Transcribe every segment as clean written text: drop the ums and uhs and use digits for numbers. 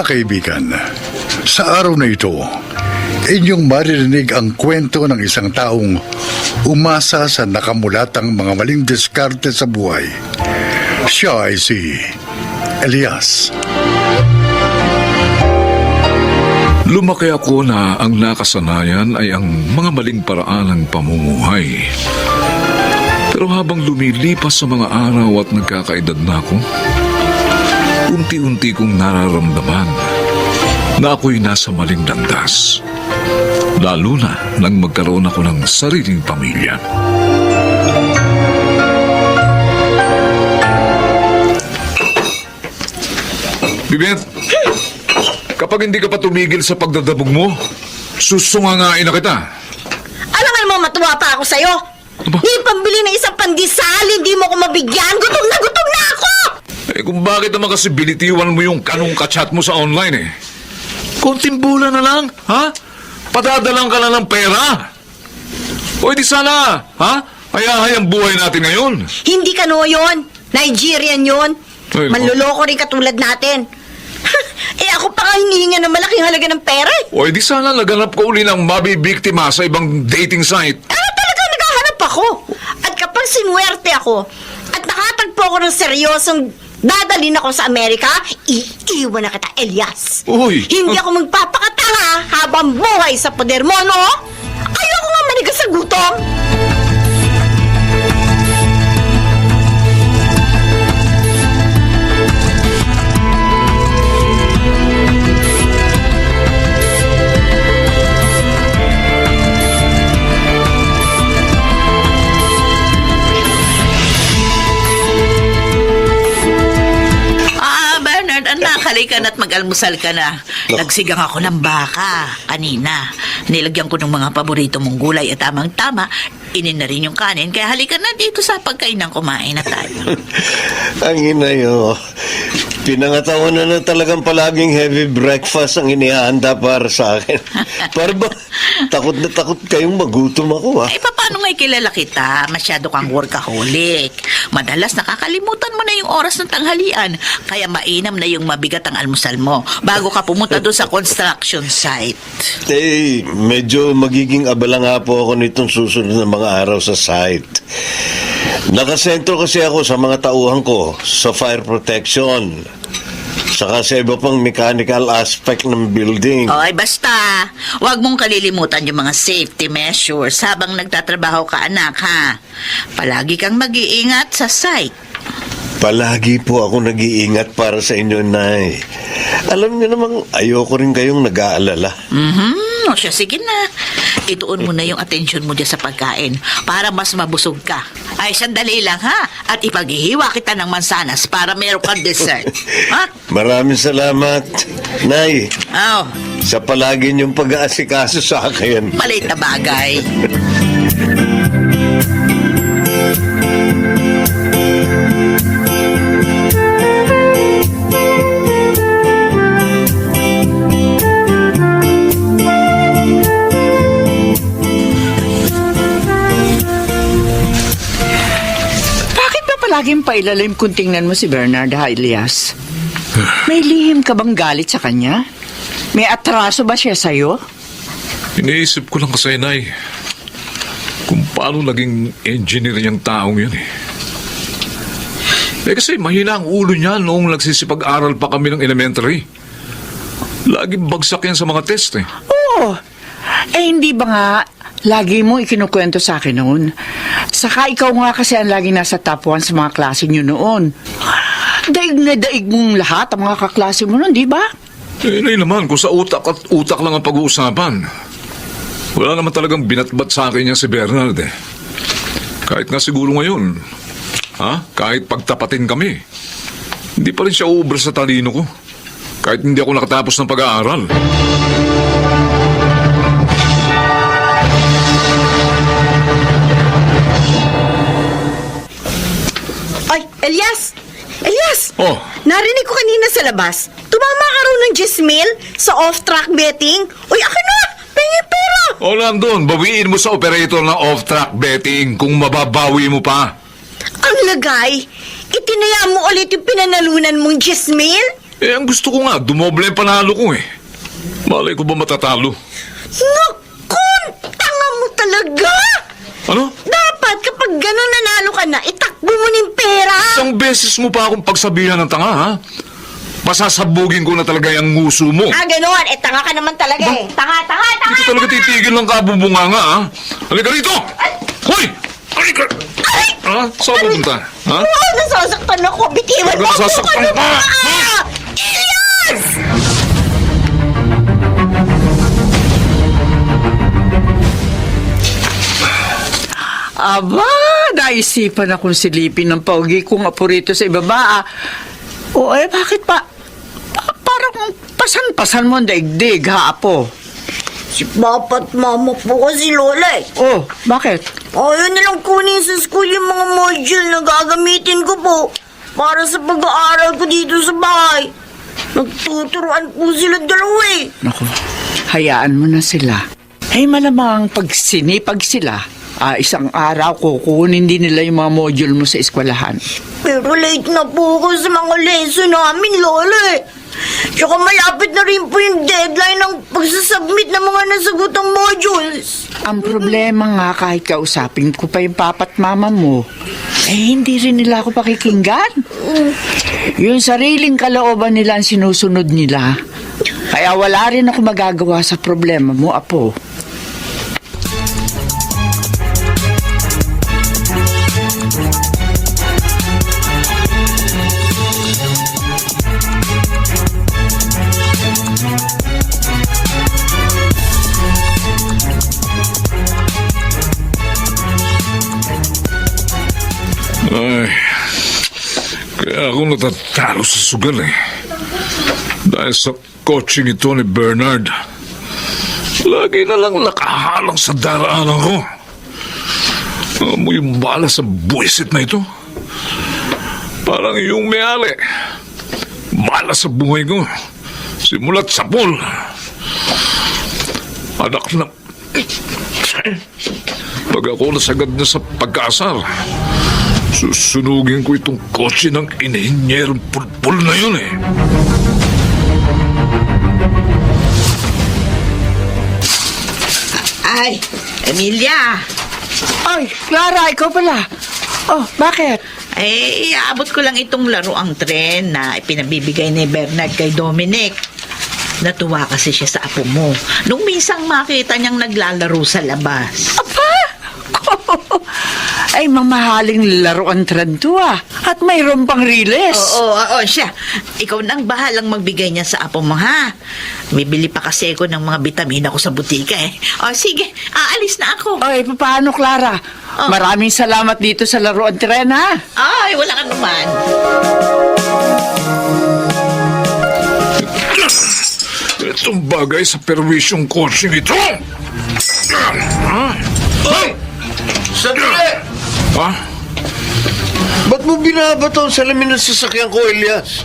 Mga kaibigan, sa araw na ito, inyong maririnig ang kwento ng isang taong umasa sa nakamulatang mga maling diskarte sa buhay. Siya ay si Elias. Lumaki ako na ang nakasanayan ay ang mga maling paraan ng pamumuhay. Pero habang lumilipas sa mga araw at nagkakaedad na ako, unti-unti kong nararamdaman na ako'y nasa maling landas. Lalo na nang magkaroon ako ng sariling pamilya. Bibet, kapag hindi ka pa tumigil sa pagdadabog mo, susungangain na kita. Alangan mo, matuwa pa ako sa'yo. Aba? Di pambili ng isang pandesal, hindi mo ko mabigyan. Gutom na ako! Eh kung bakit naman kasi binitiwan mo yung kanong kachat mo sa online eh? Konting bula na lang, ha? Padadalang ka lang ng pera. O di sana, ha? Ayahay ang buhay natin ngayon. Hindi kano yun. Nigerian yun. Ay, Manluloko rin katulad natin. Eh ako pa nga hinihinga ng malaking halaga ng pera eh. O di sana naganap ko uli ng mabibiktima sa ibang dating site. Talaga naghahanap ako. At kapag sinuwerte ako at nakatagpo ako ng seryosong dadalhin ako sa Amerika, iiwan na kita, Elias. Uy! Hindi ako magpapakatanga habang buhay sa poder mo, no? Ayoko nga manigas sa gutom. Anak, halika na't mag-almusal ka na. Nagsigang ako ng baka kanina. Nilagyan ko ng mga paborito mong gulay at tamang-tama. Inin na rin yung kanin. Kaya halika na dito sa pagkain ng kumain na tayo. Ang inayo, pinangatawan na talagang palaging heavy breakfast ang inihanda para sa akin. Para ba, takot na takot kayong magutom ako, ha? Ay, paano nga kilala kita? Masyado kang workaholic. Madalas nakakalimutan mo na yung oras ng tanghalian. Kaya mainam na yung mabigat ang almusal mo bago ka pumunta doon sa construction site. Eh, medyo magiging abala nga po ako nitong susunod na mga araw sa site. Nakasentro kasi ako sa mga tauhan ko sa fire protection. Saka sa iba pang mechanical aspect ng building. Oy, basta, huwag mong kalilimutan yung mga safety measures habang nagtatrabaho ka, anak, ha? Palagi kang mag-iingat sa site. Palagi po ako nag-iingat para sa inyo, Nay. Alam niyo namang ayoko rin kayong nag-aalala. O siya, sige na. Ituon mo na yung atensyon mo dyan sa pagkain para mas mabusog ka. Ay, sandali lang, ha? At ipaghihiwa kita ng mansanas para meron kang dessert. Ha? Maraming salamat, Nay. Oh, Sa palagi niyong pag-aasikaso sa akin. maliit na bagay. Laging pailalim kung tingnan mo si Bernard, ha, Elias? May lihim ka bang galit sa kanya? May atraso ba siya sa'yo? Iniisip ko lang kasi, Nay, kung paano naging engineer niyang taong yan eh. Eh kasi mahina ang ulo niya noong nagsisipag-aral pa kami ng elementary. Laging bagsak yan sa mga test eh. Oo. Eh, hindi ba nga lagi mo ikinukwento sa akin noon? Saka ikaw nga kasi ang lagi nasa top 1 sa mga klase niyo noon. Daig na daig mong lahat ang mga kaklase mo noon, di ba? Eh, Nay naman, kung sa utak at utak lang ang pag-uusapan. Wala naman talagang binatbat sa akin yan si Bernard eh. Kahit nga siguro ngayon, ha? Kahit pagtapatin kami, hindi pa rin siya uubra sa talino ko. Kahit hindi ako nakatapos ng pag-aaral. Ay, Elias! Elias! Oh. Narinig ko kanina sa labas. Tumama ka raw ng Gismil sa off-track betting. Uy, akin na! Pengi pera! O nandun, bawiin mo sa operator ng off-track betting kung mababawi mo pa. Ang lagay, itinaya mo ulit yung pinanalunan mong Gismil? Ang gusto ko nga, dumoble ang panalo ko eh. Malay ko ba matatalo? Naku, tanga mo talaga! Ano? Dapat kapag gano'n nanalo ka na, itakbo mo ng pera! Isang beses mo pa akong pagsabihan ng tanga, ha? Pasasabugin ko na talaga yung nguso mo. Ah, gano'n. Tanga ka naman talaga eh. Tanga! Hindi ko talaga titigil ng kabubunganga, ha? Halika rito! Hoy! Halika! Ha? Saan pupunta? Ha? Oo, nasasaktan ako. Bitiwan mo! Nasasaktan ka! Ah! Elias! Aba, naisipan akong silipin ng paugi kong apo rito sa ibaba. O bakit pa? Parang pasan-pasan mo ang daigdig, ha, apo? Si Papa at Mama po kasi Lola eh. Oh, bakit? Ayaw nilang kunin sa school yung mga module na gagamitin ko po para sa pag-aaral ko dito sa bahay. Nagtuturuan po sila dalawa eh. Naku, hayaan mo na sila. Ay malamang pag sinipag sila, isang araw kukunin din nila yung mga module mo sa eskwelahan. Pero late na po ako sa mga lesson namin, Lola eh. Tsaka malapit na rin po yung deadline ng pagsasubmit ng mga nasagutang modules. Ang problema nga kahit kausapin ko pa yung papa at mama mo, hindi rin nila ako pakikinggan. Yung sariling kalooban nila ang sinusunod nila. Kaya wala rin ako magagawa sa problema mo, apo. Ay, kaya ako natatalo sa sugal eh. Dahil sa coaching ito ni Bernard. Lagi na lang nakahalang sa daraanan ko. Mo yung bala sa buwisit na ito. Parang yung may-ari. Bala sa buhay ko. Simulat sa pool. Anak na... Pag ako nasagad na sa pagkaasar, susunugin ko itong kotse ng inihinyerong pulpul na yun eh. Ay, Emilia! Ay, Clara, ikaw pala. Oh, bakit? Eh, iaabot ko lang itong laruang tren na ipinabibigay ni Bernard kay Dominic. Natuwa kasi siya sa apo mo. Nung minsang makita niyang naglalaro sa labas. Apa? Ay, mamahaling laruan tren to At mayroon pang riles. Oo, siya. Ikaw nang bahalang magbigay niya sa apo mo, ha? Bibili pa kasi ako ng mga bitamina ko sa butika eh. O, sige. Aalis na ako. Ay, paano, Clara? Oh. Maraming salamat dito sa laruan tren, ha? Ay, wala ka naman. Itong bagay sa perwisyong coaching ito. Hoy! Sandali! Ha? Ba't mo binabato ang salamin ng sasakyan ko, Elias?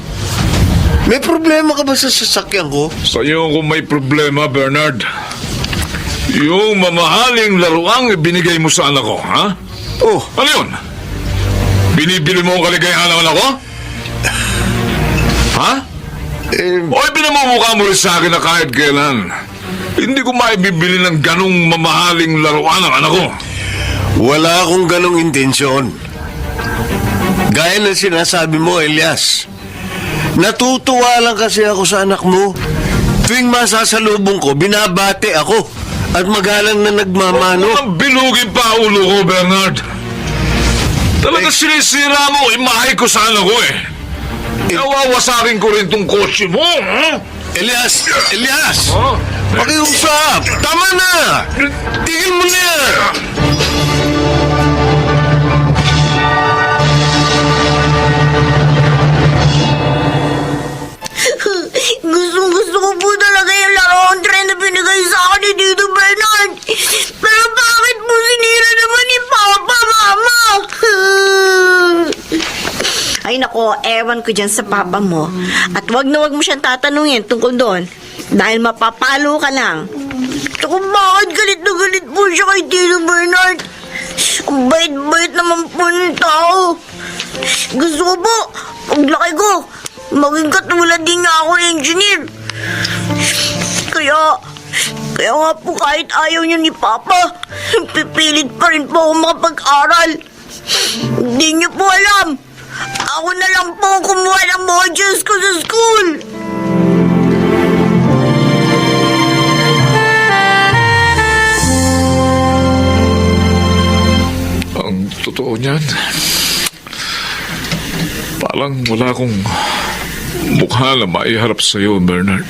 May problema ka ba sa sasakyan ko? Sa'yo kung may problema, Bernard. Yung mamahaling laruang ibinigay mo sa anak ko, ha? Oh, Ano yun? Binibili mo ang kaligayahan ng anak ko? Ha? O pinamumukha mo rin sa akin na kahit kailan hindi ko maibibili ng ganong mamahaling laruan ng anak ko. wala akong ganong intensyon. Gaya ng sinasabi mo, Elias. Natutuwa lang kasi ako sa anak mo. Tuwing masasalubong ko, binabate ako. At magalang na nagmamano. Ang bilugin pa ulo ko, Bernard. Talaga sinisira mo imahay ko sa anak ko eh. Nawawasakin ko rin tong kotse mo, ha? Elias! Elias! Oh. Pakiusap! Tama na! Tigil mo na yan! Gusto ko po talaga yung laruan tren na binigay sa akin ni Tito Bernard. Pero bakit po sinira naman ni Papa, Mama? Ay nako, ewan ko dyan sa papa mo. At wag na wag mo siyang tatanungin tungkol doon. Dahil mapapalo ka lang. Tsaka bakit galit na galit po siya kay Tito Bernard? Ang bait-bait naman po ng tao. Gusto ko po, paglaki ko, Maging katulad din nga ako, engineer. Kaya nga po kahit ayaw niyo ni Papa, pipilit pa rin po ako makapag-aral. Hindi niyo po alam. Ako na lang po kumuha ng modules ko sa school. Ang totoo niyan, parang wala akong mukha na maiharap sa'yo, Bernard.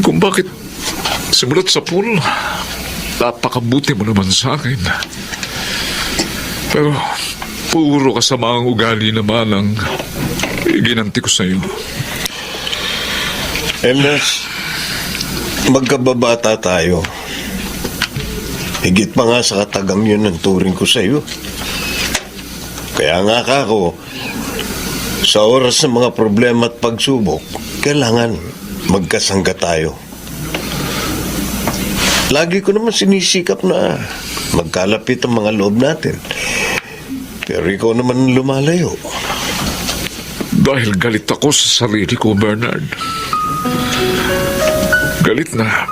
Kung bakit simulat sa pool, napakabuti mo naman sa akin. Pero puro kasamaang ugali naman ang ginanti ko sa'yo. Ernest, magkababata tayo. Higit pa nga sa katagam yun ang turing ko sa iyo. Kaya nga kako, sa oras ng mga problema at pagsubok, kailangan magkasangga tayo. Lagi ko naman sinisikap na magkalapit ang mga loob natin. Pero ikaw naman lumalayo. Dahil galit ako sa sarili ko, Bernard. Galit na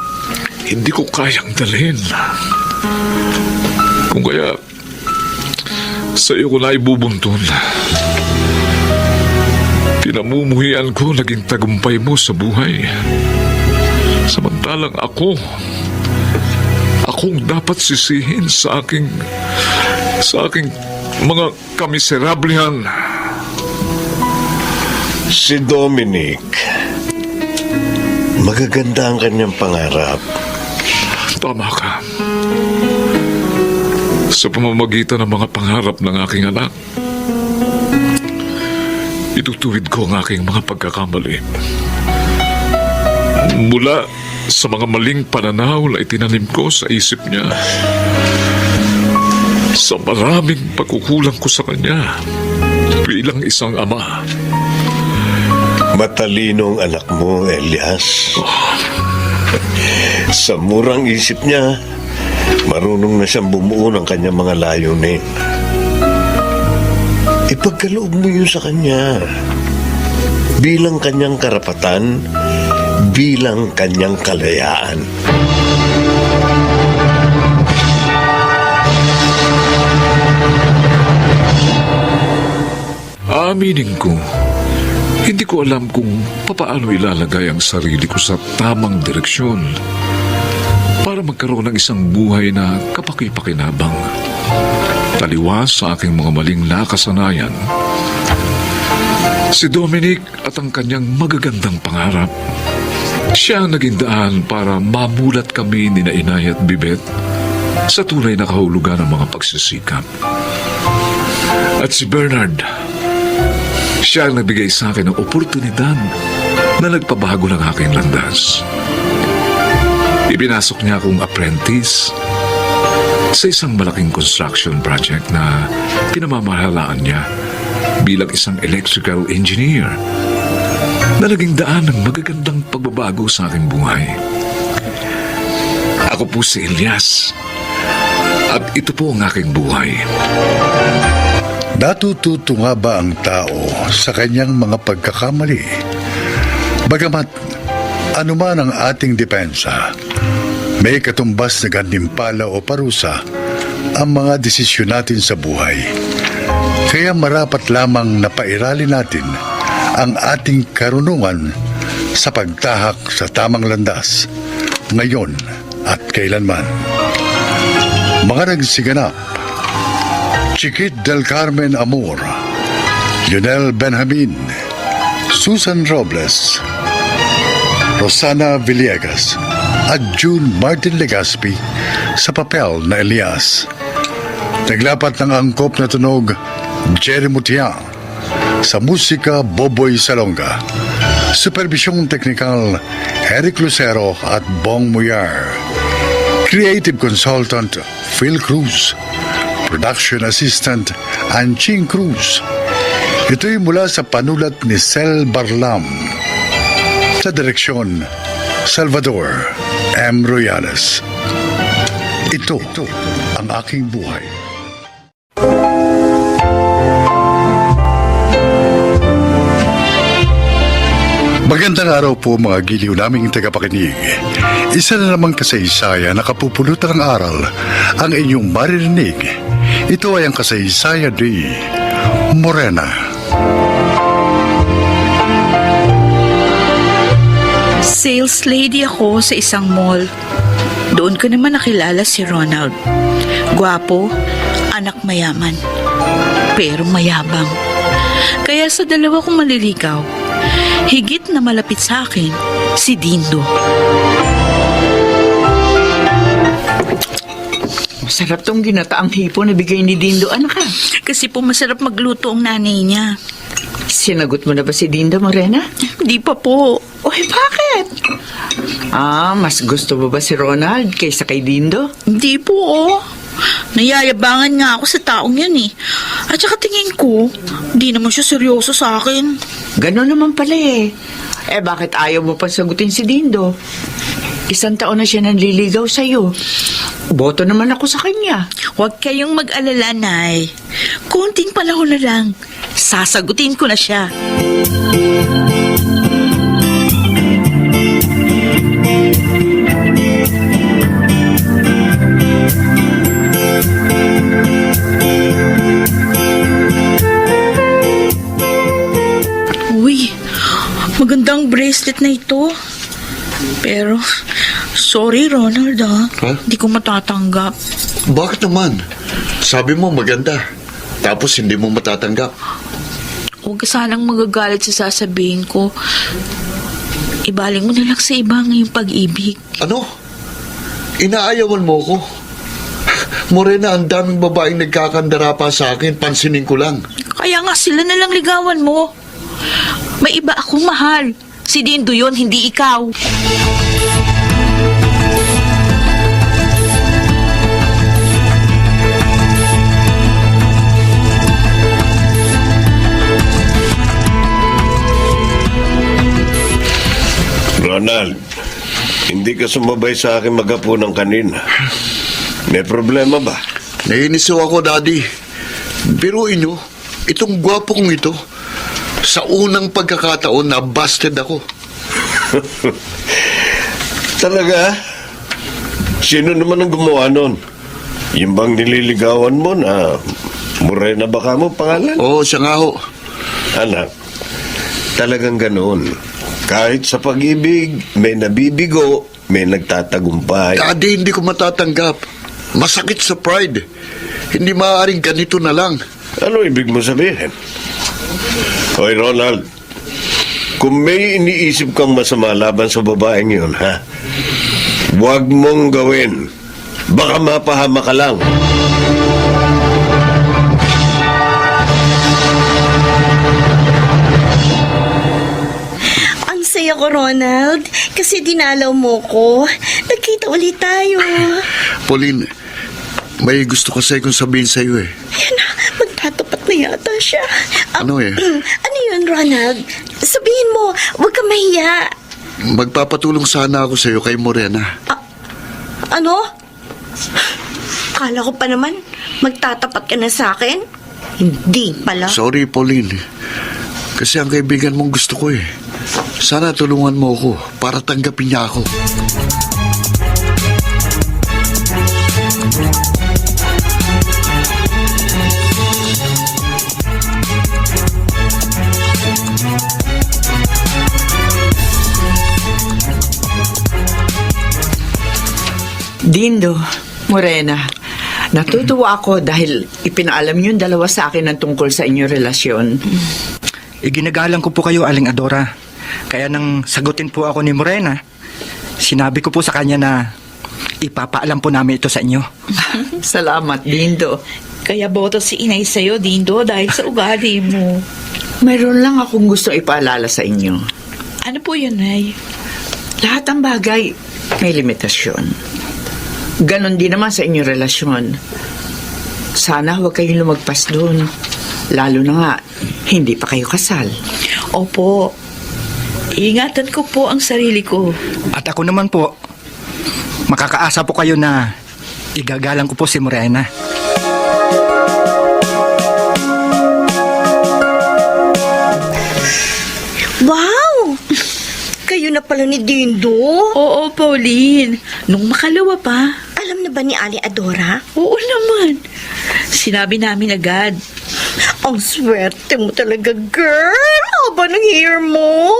hindi ko kayang dalhin. Kung kaya, sa iyo ko na ibubuntun. Pinamumuhian ko naging tagumpay mo sa buhay. Samantalang akong dapat sisihin sa aking mga kamiserablihan. Si Dominic, magaganda ang kanyang pangarap. Tama ka. Sa pamamagitan ng mga pangarap ng aking anak, itutuwid ko ang aking mga pagkakamali. Mula sa mga maling pananaw na itinanim ko sa isip niya, sa maraming pagkukulang ko sa kanya bilang isang ama. Matalino ang anak mo, Elias. Sa murang isip niya, marunong na siyang bumuo ng kanyang mga layunin. Ipagkaloob mo yun sa kanya. Bilang kanyang karapatan, bilang kanyang kalayaan. Aminin ko, hindi ko alam kung papaano ilalagay ang sarili ko sa tamang direksyon para magkaroon ng isang buhay na kapaki-pakinabang. Taliwas sa aking mga maling nakasanayan, si Dominic at ang kanyang magagandang pangarap. Siya ang naging daan para mamulat kami ni Inay at Bibet sa tunay na kahulugan ng mga pagsisikap. At si Bernard, siya ang nagbigay sa akin ng oportunidad na nagpabago ng aking landas. Ipinasok niya akong apprentice sa isang malaking construction project na pinamamahalaan niya bilang isang electrical engineer na naging daan ng magagandang pagbabago sa aking buhay. Ako po si Elias at ito po ang aking buhay. Natututo nga ba ang tao sa kanyang mga pagkakamali? Bagamat anuman ang ating depensa, may katumbas na gantimpala o parusa ang mga desisyon natin sa buhay. Kaya marapat lamang na pairalin natin ang ating karunungan sa pagtahak sa tamang landas, ngayon at kailanman. Mga nagsiganap: Chiquit del Carmen Amor, Lionel Benjamin, Susan Robles, Rosana Villegas at June Martin Legaspi sa papel na Elias. Naglapat ng angkop na tunog Jerry Mutiang, sa musika Boboy Salonga, supervisyong teknikal Eric Lucero at Bong Muyar, creative consultant Phil Cruz, production assistant Anching Cruz. Ito'y mula sa panulat ni Sel Barlam. Sa direksyon, Salvador M. Royales. Ito ang aking buhay. Magandang araw po mga giliw naming tagapakinig. Isa na namang kasaysayan na kapupulutan ng aral ang inyong maririnig. Ito ay ang kasaysayan ni Morena. Sales lady ako sa isang mall. Doon ko naman nakilala si Ronald. Gwapo, anak mayaman, pero mayabang. Kaya sa dalawa kong maliligaw, higit na malapit sa akin si Dindo. Masarap tong ginataang hipo na bigay ni Dindo, anak ka. Kasi po masarap magluto ang nanay niya. Sinagot mo na ba si Dindo, Morena? Di pa po. Oy, bakit? Mas gusto mo ba si Ronald kaysa kay Dindo? Hindi po, oh. Nayayabangan nga ako sa taong yun eh. At saka tingin ko, di naman siya seryoso sa akin. Ganon naman pala eh. Bakit ayaw mo pa sagutin si Dindo? 1 taon na siya nanliligaw sa'yo. Boto naman ako sa kanya. Huwag kayong mag-alala, Nay. Konting panahon na lang. Sasagutin ko na siya. Uy, magandang bracelet na ito. Pero, sorry Ronald Hindi ko matatanggap. Bakit naman? Sabi mo maganda, tapos hindi mo matatanggap. Huwag ka sanang magagalit sa sasabihin ko. Ibaling mo na lang sa iba ngayong pag-ibig. Ano? Inaayawan mo ko? Morena, ang daming babaeng nagkakandara pa sa akin, pansinin ko lang. Kaya nga sila na lang ligawan mo. May iba akong mahal. Si Dindo yun, hindi ikaw. Ronald, hindi ka sumabay sa akin maghapunan kanina. May problema ba? Nainis ako, Daddy. Biruin nyo, itong gwapo kong ito, sa unang pagkakataon na busted ako. Talaga? Sino naman ang gumawa nun? Yung bang nililigawan mo na Morena baka mo pangalan? Oo, siya nga ho. Anak, talagang ganoon. Kahit sa pag-ibig, may nabibigo, may nagtatagumpay. Daddy, hindi ko matatanggap. Masakit sa pride. Hindi maaaring ganito na lang. Ano ibig mo sabihin? Hoy, Ronald, kung may iniisip kang masama laban sa babaeng yun, ha? Huwag mong gawin. Baka mapahama ka lang. Ang saya ko, Ronald. Kasi dinalaw mo ko. Nagkita ulit tayo. Pauline, may gusto ko sa'yo kung sabihin sa'yo eh. Ayan na, magtatapat na yata siya. Ano eh? Ano yun, Ronald? Sabihin mo, huwag ka mahiya. Magpapatulong sana ako sa'yo kay Morena. Ano? Kala ko pa naman, magtatapat ka na sa akin. Hindi pala. Sorry, Pauline. Kasi ang kaibigan mong gusto ko eh. Sana tulungan mo ako para tanggapin niya ako. Dindo, Morena, natutuwa ako dahil ipinaalam niyo yung dalawa sa akin ng tungkol sa inyong relasyon. Iginagalang ko po kayo, Aling Adora. Kaya nang sagutin po ako ni Morena, sinabi ko po sa kanya na ipapaalam po namin ito sa inyo. Salamat, Dindo. Kaya boto si inay sa'yo, Dindo, dahil sa ugali mo. Mayroon lang akong gusto ipaalala sa inyo. Ano po yun, Nay? Lahat ng bagay may limitasyon. Ganon din naman sa inyong relasyon. Sana huwag kayong lumagpas doon. Lalo na nga, hindi pa kayo kasal. Opo. Ingatan ko po ang sarili ko. At ako naman po, makakaasa po kayo na igagalang ko po si Morena. Wow! pala ni Dindo. Oo, Pauline. Nung makalawa pa. Alam na ba ni Ali Adora? Oo naman. Sinabi namin agad. Ang swerte mo talaga, girl. Haba ng hair mo.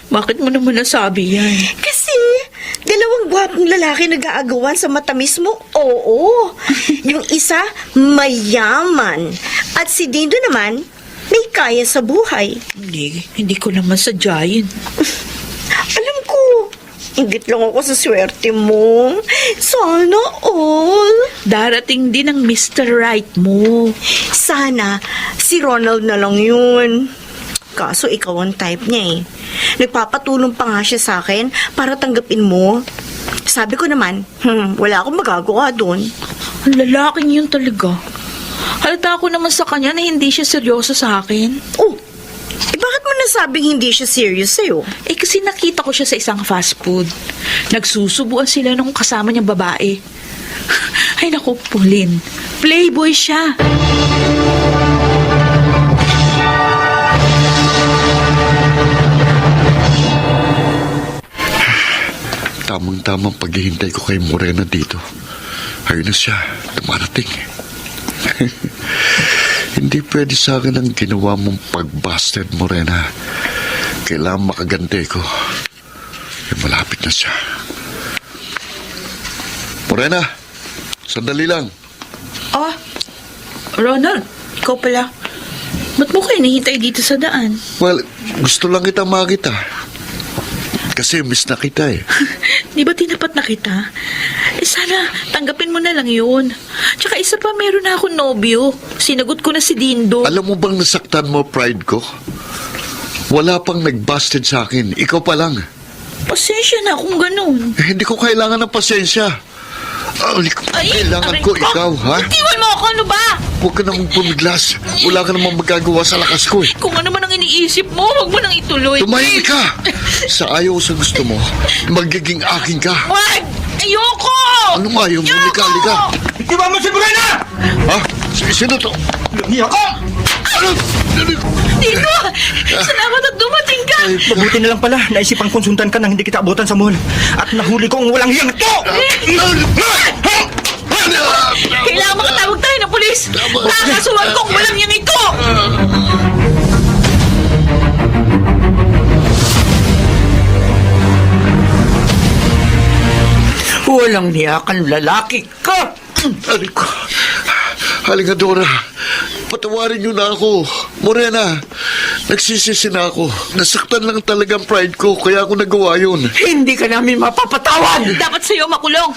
Bakit mo naman nasabi yan? Kasi, dalawang gwapong lalaki nag-aagawan sa matamis mo. Oo. Yung isa, mayaman. At si Dindo naman, may kaya sa buhay. Hindi ko naman sadyain. Alam ko, ingit lang ako sa swerte mo. Sana all. Darating din ang Mr. Right mo. Sana, si Ronald na lang yun. Kaso ikaw ang type niya eh. Nagpapatulong pa nga siya sa akin para tanggapin mo. Sabi ko naman, wala akong magagawa doon. Ang lalaking yun talaga. Halata ko naman sa kanya na hindi siya seryoso sa akin. Oh, bakit mo nasabing hindi siya serious sa'yo? Kasi nakita ko siya sa isang fast food. Nagsusubuan sila nung kasama niyang babae. Ay naku, Pauline. Playboy siya. Tamang-tamang paghihintay ko kay Morena dito. Ayun na siya, dumarating. Hindi pwede sa akin ang ginawa mong pag-busted, Morena. Kailangan makaganti ko. Malapit na siya. Morena, sandali lang. Ah, Ronald, ikaw pala. Ba't mo kayo nahintay dito sa daan? Well, gusto lang kita makita. Kasi miss na kita eh. Di ba tinapat na kita? Sana tanggapin mo na lang yun. Tsaka isa pa, meron na akong nobyo. Sinagot ko na si Dindo. Alam mo bang nasaktan mo pride ko? Wala pang nag-busted sa akin. Ikaw pa lang. Pasensya na kung ganun. Hindi ko kailangan ng pasensya. Kailangan aray ko ikaw, ha? Itiwan mo ako, ano ba? Huwag ka namang pumiglas. Wala ka namang magagawa sa lakas ko eh. Kung ano man ang iniisip mo, huwag mo nang ituloy. Tumahimik ka! Sa ayaw sa gusto mo, magiging akin ka. Wag! Ayoko! Anong ayaw mo? Lika. Di ba mo si Morena? Ha? Sino to? Lumiya ka! Ano? Dito! Salamat at dumating ka! Mabuti na lang pala, naisipan konsultan ka nang hindi kita abutan sa mall. At nahuli ko ang walang hiyang to! Kailangan makatawag tayo ng pulis! Nakakasuhan kong walang yang ito! Walang niyakan lalaki ka! Aliko. Halika, Dora. Patawarin niyo na ako. Morena, nagsisisi na ako. Nasaktan lang talaga ang pride ko, kaya ako nagawa yun. Hindi ka namin mapapatawan! Dapat sa'yo makulong.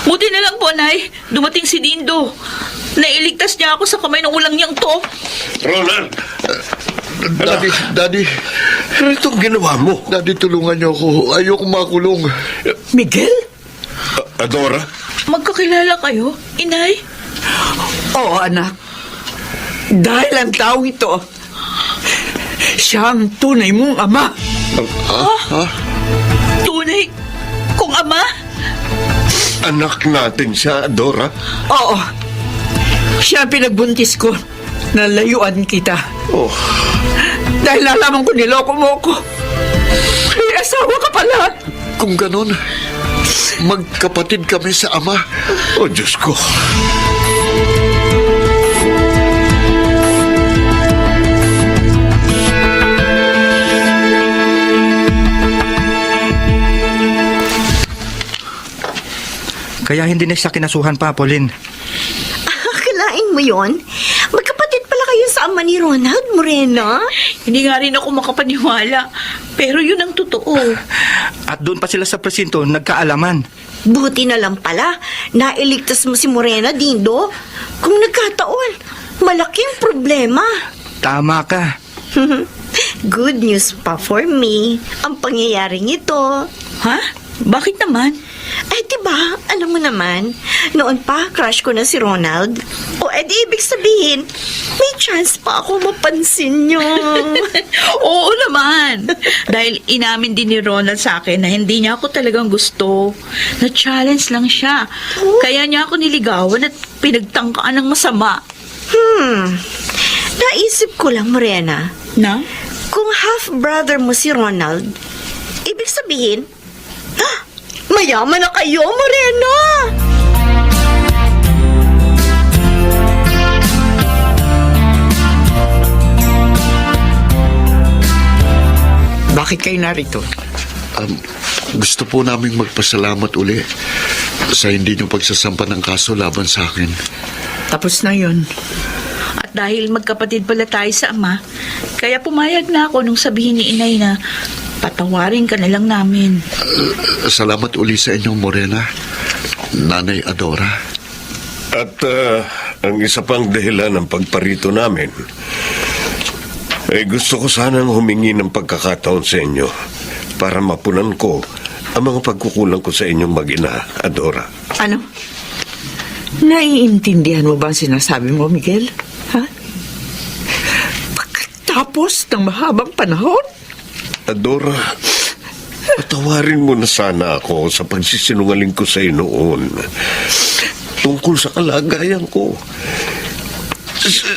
Buti na lang po, Nay. Dumating si Dindo. Nailigtas niya ako sa kamay ng ulang niyang to. Ronald! Daddy, Ano itong ginawa mo? Daddy, tulungan niyo ako. Ayoko makulong. Miguel? Adora? Magkakilala kayo, Inay? Oo, anak. Dahil ang taong ito, siya ang tunay mong ama. Ha? Tunay kung ama? Anak natin siya, Adora. Oo. Siya ang pinagbuntis ko na layuan kita. Oh, Dahil nalaman ko niloko mo ko. May asawa ka pala. Kung ganon, magkapatid kami sa ama. oh Diyos ko. Kaya hindi na siya kinasuhan pa, Pauline. Akalain mo yon? Magkapatid pala kayo sa ama ni Ronald, Morena? Hindi nga rin ako makapaniwala. Pero yun ang totoo. At doon pa sila sa presinto, nagkaalaman. Buti na lang pala, nailigtas mo si Morena, Dindo. Kung nagkataon, malaking problema. Tama ka. Good news pa for me, ang pangyayaring ito. Ha? Bakit naman? Ay, diba, alam mo naman, noon pa, crush ko na si Ronald. O, edi ibig sabihin, may chance pa ako mapansin niyo. Oo naman. Dahil inamin din ni Ronald sa akin na hindi niya ako talagang gusto. Na-challenge lang siya. Kaya niya ako niligawan at pinagtangkaan ng masama. Naisip ko lang, Morena, Na? kung half-brother mo si Ronald, ibig sabihin, sasabihin? Mayaman na kayo, Morena! Bakit kayo narito? Gusto po naming magpasalamat uli sa hindi niyong pagsasampa ng kaso laban sa akin. Tapos na yun. At dahil magkapatid pala tayo sa ama, kaya pumayag na ako nung sabihin ni inay na patawarin ka na lang namin. Salamat uli sa inyo, Morena. Nanay Adora. At ang isa pang dahilan ng pagparito namin ay gusto ko sanang humingi ng pagkakataon sa inyo para mapunan ko ang mga pagkukulang ko sa inyong mag-ina, Adora. Ano? Naiintindihan mo ba ang sinasabi mo, Miguel? Ha? Pagkatapos ng mahabang panahon? Adora, patawarin mo na sana ako sa pagsisinungaling ko sa iyo noon tungkol sa kalagayan ko.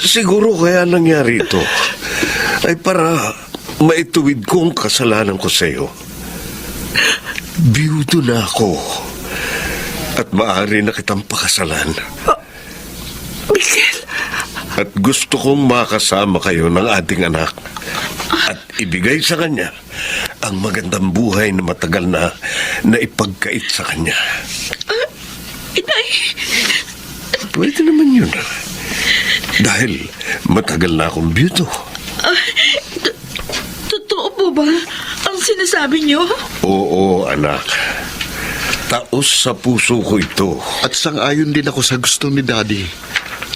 Siguro kaya nangyari ito ay para maituwid ko ang kasalanan ko sa iyo. Biyudo na ako at maaari na kitang pakasalan. Miguel! At gusto kong makasama kayo ng ating anak at ibigay sa kanya ang magandang buhay na matagal na ipagkait sa kanya. Inay! Pwede naman yun. Dahil matagal na akong biyudo. Totoo po ba ang sinasabi niyo? Oo, anak. Taos sa puso ko ito. At sang-ayon din ako sa gusto ni Daddy.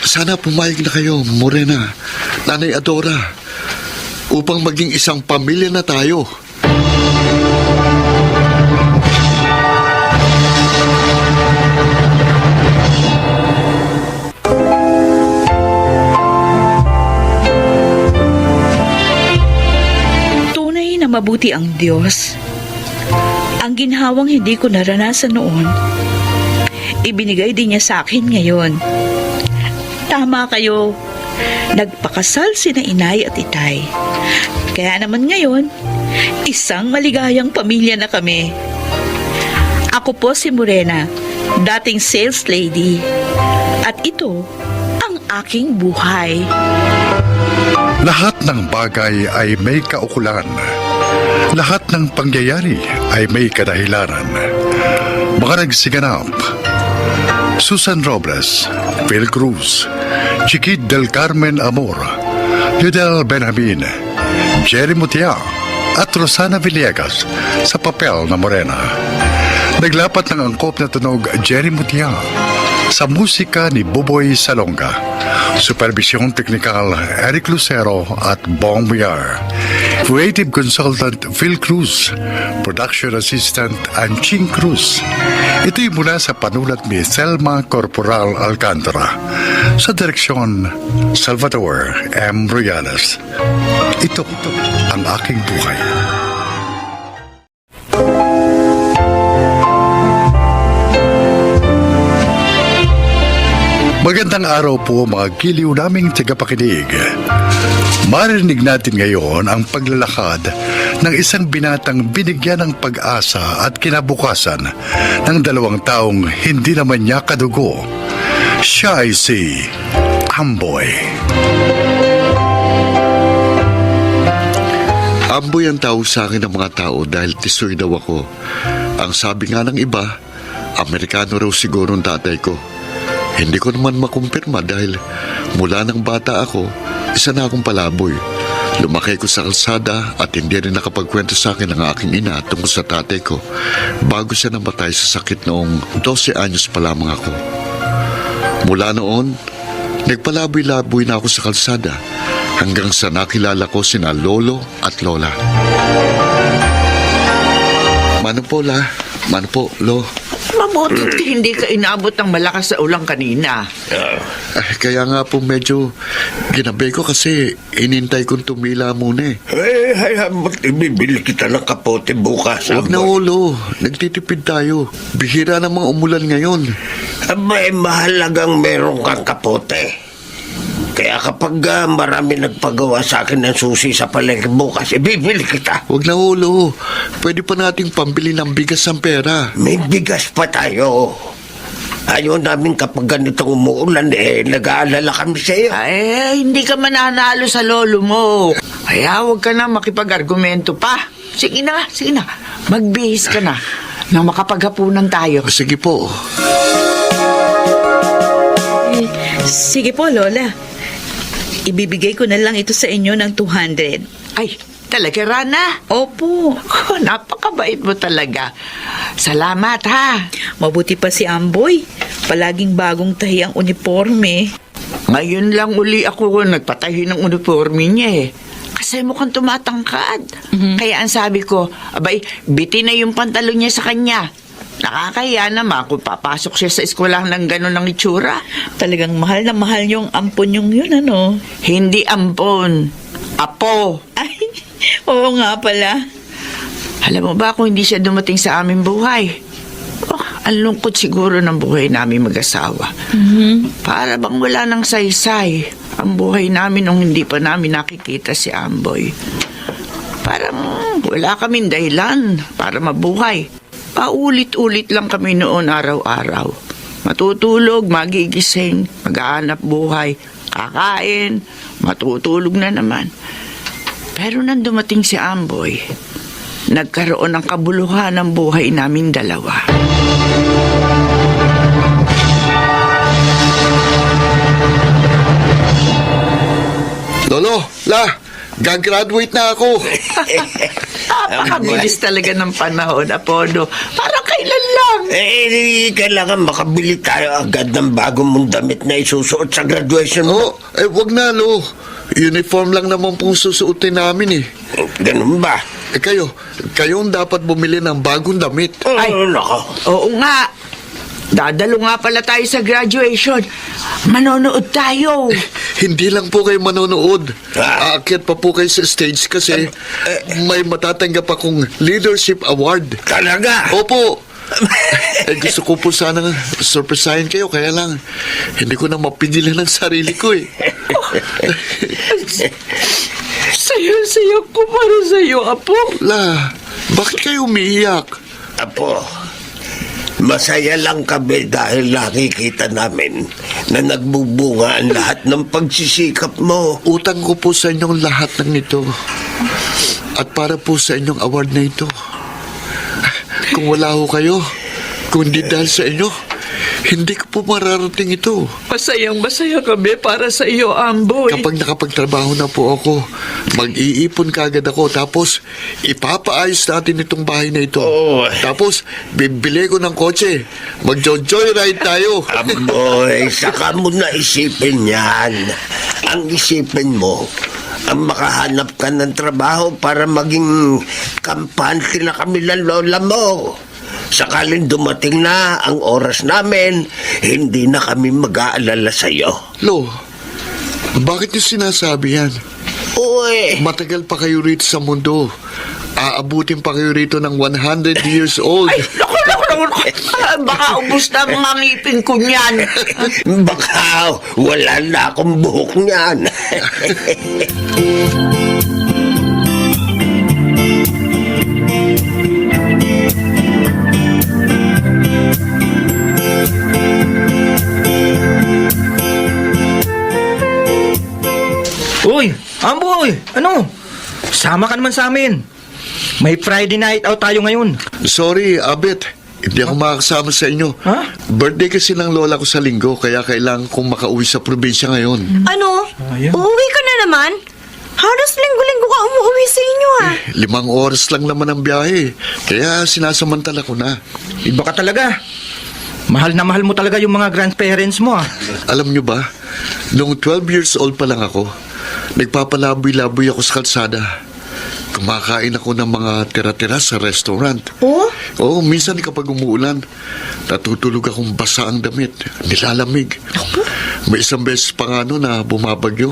Sana pumayag na kayo, Morena, Nanay Adora, upang maging isang pamilya na tayo. Tunay na mabuti ang Diyos. Ang ginhawang hindi ko naranasan noon, ibinigay din niya sa akin ngayon. Tama kayo. Nagpakasal sina inay at itay. Kaya naman ngayon, isang maligayang pamilya na kami. Ako po si Morena, dating sales lady. At ito, ang aking buhay. Lahat ng bagay ay may kaukulan. Lahat ng pangyayari ay may kadahilanan. Mga nagsiganap: Susan Robles, Phil Cruz, Chiquit del Carmen Amor, Yudel Benjamin, Jerry Mutia at Rosana Villegas sa papel na Morena. Naglapat ng angkop na tunog Jerry Mutia sa musika ni Buboy Salonga. Supervision Technical Eric Lucero at Bong Muyar. Creative Consultant Phil Cruz. Production Assistant Anching Cruz. Ito'y mula sa panulat ni Selma Corporal Alcantara. Sa direksyon Salvador M. Royales. Ito ang aking buhay. Magandang araw po mga giliw naming tagapakinig. Marinig natin ngayon ang paglalakad ng isang binatang binigyan ng pag-asa at kinabukasan ng 2 taong hindi naman niya kadugo. Siya ay si Amboy. Amboy ang tawag sa akin ng mga tao dahil tisoy daw ako. Ang sabi nga ng iba, Amerikano raw siguro ang tatay ko. Hindi ko naman makumpirma dahil mula ng bata ako, isa na akong palaboy. Lumaki ko sa kalsada at hindi rin nakapagkwento sa akin ng aking ina tungkol sa tatay ko bago siya namatay sa sakit noong 12 anyos pa lamang ako. Mula noon, nagpalaboy-laboy na ako sa kalsada hanggang sa nakilala ko sina lolo at lola. Mano po, la? Mano po, lo? Mabutit hindi ka inabot ng malakas sa ulang kanina. Kaya nga po medyo ginabi ko kasi inintay kong tumila muna eh. Hayaan mo't ibibili kita ng kapote bukas. Huwag na ulo, nagtitipid tayo. Bihira namang umulan ngayon. Abay, mahalagang meron kang kapote. Kaya kapag marami nagpagawa sa akin ng susi sa palengke bukas, bibili kita. Huwag na, Lo. Pwede pa nating pambili ng bigas ng pera. May bigas pa tayo. Ayaw namin kapag ganitong umuulan, nag-aalala kami sa iyo. Ay, hindi ka mananalo sa lolo mo. Kaya huwag ka na makipag-argumento pa. Sige na. Magbihis ka na nang makapaghapunan tayo. Sige po. Sige po, Lola. Ibibigay ko na lang ito sa inyo ng 200. Ay, talaga, Rana? Opo. Oh, napakabait mo talaga. Salamat, ha? Mabuti pa si Amboy. Palaging bagong tahi ang uniforme. Ngayon lang uli ako nagpatahi ng uniforme niya eh. Kasi mukhang tumatangkad. Kaya ang sabi ko, abay, biti na yung pantalon niya sa kanya. Nakakaya naman kung papasok siya sa eskwelahan ng gano'n ng itsura. Talagang mahal na mahal yung ampon yung yun, ano? Hindi ampon. Apo. Ay, oo nga pala. Alam mo ba kung hindi siya dumating sa aming buhay? Oh, ang lungkot siguro ng buhay namin mag-asawa. Para bang wala nang saysay ang buhay namin nung hindi pa namin nakikita si Amboy. Parang wala kaming dahilan para mabuhay. Paulit-ulit lang kami noon araw-araw. Matutulog, magigising, maghahanap buhay, kakain, matutulog na naman. Pero nang dumating si Amboy, nagkaroon ng kabuluhan ng buhay namin dalawa. Lolo, gagraduate na ako. Napakabilis talaga ng panahon, Apollo. Parang kailan lang. Kailangan makabili tayo agad ng bagong mong damit na isusuot sa graduation mo. Wag na, Lo. Uniform lang naman pong susuotin namin eh. Ganun ba? Kayong dapat bumili ng bagong damit. Ay. Nako. Oo nga. Dadalo nga pala tayo sa graduation. Manonood tayo. Hindi lang po kayo manonood. Aakyat pa po kayo sa stage kasi may matatanggap akong leadership award. Talaga? Opo. Gusto ko po sana surprisahin kayo, kaya lang hindi ko na mapigilan ang sarili ko eh. Saya-saya ko para sa'yo, Apo. Bakit kayo umiiyak? Apo, masaya lang kami dahil nakikita namin na nagbubunga ang lahat ng pagsisikap mo. Utang ko po sa inyong lahat ng ito. At para po sa inyong award na ito. Kung wala ho kayo, kung hindi dahil sa inyo, hindi ko po mararating ito. Masayang-masaya kami para sa iyo, Amboy. Kapag nakapagtrabaho na po ako, mag-iipon kagad ako, tapos ipapaayos natin itong bahay na ito. Tapos, bibili ko ng kotse. Mag-joyride tayo. Amboy, saka mo na isipin yan. Ang isipin mo, ang makahanap ka ng trabaho para maging kampante na kami ng lola mo. Sakaling dumating na ang oras namin, hindi na kami mag-aalala sa'yo. Lo, bakit niyo sinasabi yan? Uy, Matagal pa kayo rito sa mundo. Aabutin pa kayo rito ng 100 years old. Ay, naku. Baka ubus na ang mga ngipin ko niyan. baka wala na akong buhok niyan. Uy, Amboy! Ano? Sama ka naman sa amin. May Friday night out tayo ngayon. Sorry, Abet. Hindi ako makakasama sa inyo. Ha? Birthday kasi ng lola ko sa linggo, kaya kailangan kong makauwi sa probinsya ngayon. Ano? Sayang. Uuwi ka na naman? Halos linggo-linggo ka umuwi sa inyo, ah. 5 oras lang naman ang biyahe, kaya sinasamantala ko na. Iba ka talaga. Mahal na mahal mo talaga yung mga grandparents mo, ah. Alam nyo ba, noong 12 years old pa lang ako, nagpapalaboy-laboy ako sa kalsada. Kumakain ako ng mga tira-tira sa restaurant. Oh? Oo, minsan kapag umuulan, natutulog akong basa ang damit, nilalamig. May isang beses pa nga na bumabagyo.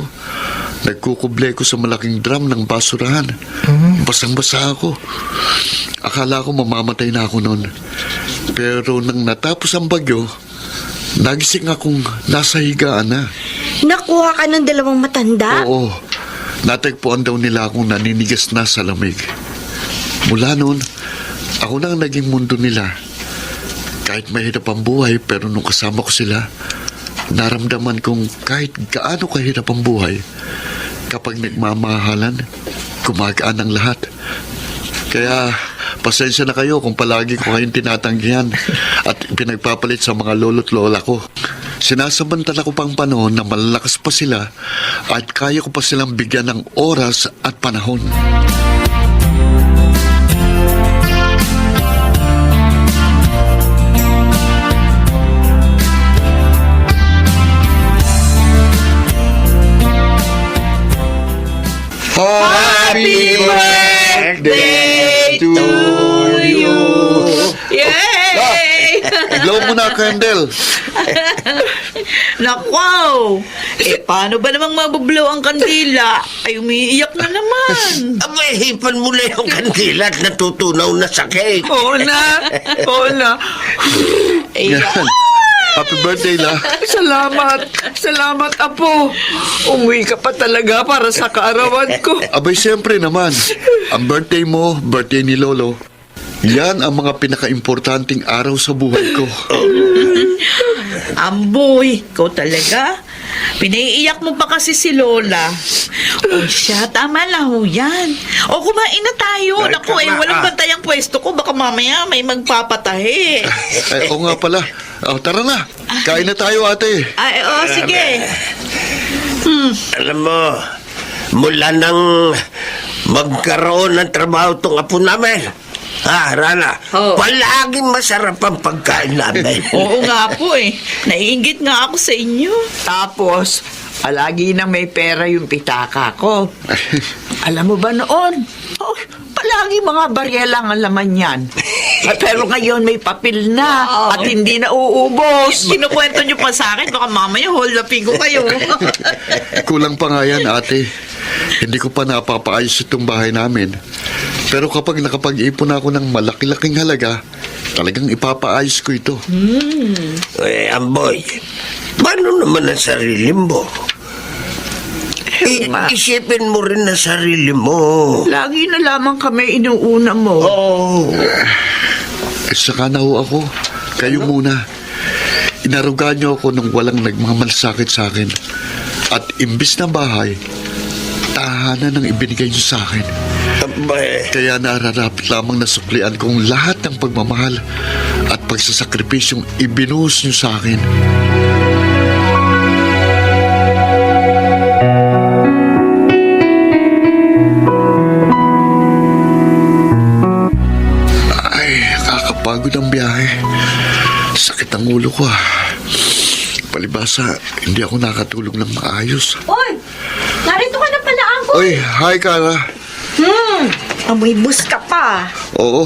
Nagkukuble ko sa malaking drum ng basurahan. Basang-basa ako. Akala ko mamamatay na ako noon. Pero nang natapos ang bagyo, Nagising akong nasa higaan na. Nakuha ka ng dalawang matanda? Oo, natagpuan daw nila akong naninigas na sa lamig. Mula noon, ako na ang naging mundo nila. Kahit mahirap ang buhay, pero nung kasama ko sila, naramdaman kong kahit gaano kahirap ang buhay, kapag nagmamahalan, gumagaan ang lahat. Kaya, pasensya na kayo kung palagi ko kayong tinatanggihan at pinagpapalit sa mga lolo't lola ko. Sinasamantala ko pang panahon na malalakas pa sila at kaya ko pa silang bigyan ng oras at panahon. Happy birthday to you. Yay! Blow mo na, candle. Nakwaw! Paano ba namang mabublow ang kandila? Ay, umiiyak na naman. Abay, hipan mo na yung kandila at natutunaw na sa cake. Oo na. Yan. Happy birthday, La. Salamat, Apo. Umuwi ka pa talaga para sa kaarawan ko. Abay, siyempre naman. Ang birthday mo, birthday ni Lolo. Yan ang mga pinaka-importanting araw sa buhay ko. Amboy, ikaw talaga? Pinaiiyak mo pa kasi si Lola. O siya, tama lang ho yan. O kumain na tayo. Ay, Naku, walang bantay ang pwesto ko. Baka mamaya may magpapatahi. Oo nga pala. Tara na. Kain na tayo, ate. Ay, sige. Alam mo, mula nang magkaroon ng trabaho tong apo namin, Rana, Oh. palaging masarap ang pagkain namin. Oo nga po Naiinggit nga ako sa inyo. Tapos, lagi nang may pera yung pitaka ko. Alam mo ba noon? Palagi mga barya lang ang laman yan. Pero ngayon may papel na at hindi na uubos. Kinukwento niyo pa sa akin. Baka mamaya hold upin ko kayo. Kulang pa nga yan, ate. Hindi ko pa napapaayos itong bahay namin. Pero kapag nakapag-ipon ako ng malaki-laking halaga, talagang ipapaayos ko ito. Amboy, paano naman ang sarili mo? Isipin mo rin ang sarili mo. Lagi na lamang kami inuuna mo. Oh. Saka na ho ako. Kayo muna. Inaruga niyo ako nung walang nagmamalasakit sa akin. At imbis na bahay, tahanan ang ibinigay niyo sa akin. Abay. Kaya nararapat lamang nasuklian kong lahat ng pagmamahal at pagsasakripisyong ibinuhos niyo sa akin. Ay, kakapagod ang biyahe. Sakit ang ulo ko Palibasa, hindi ako nakatulog ng maayos. Oy! Narito ka na pala, Uncle! Oy, hi Kara. Amoy bus ka pa. Oo,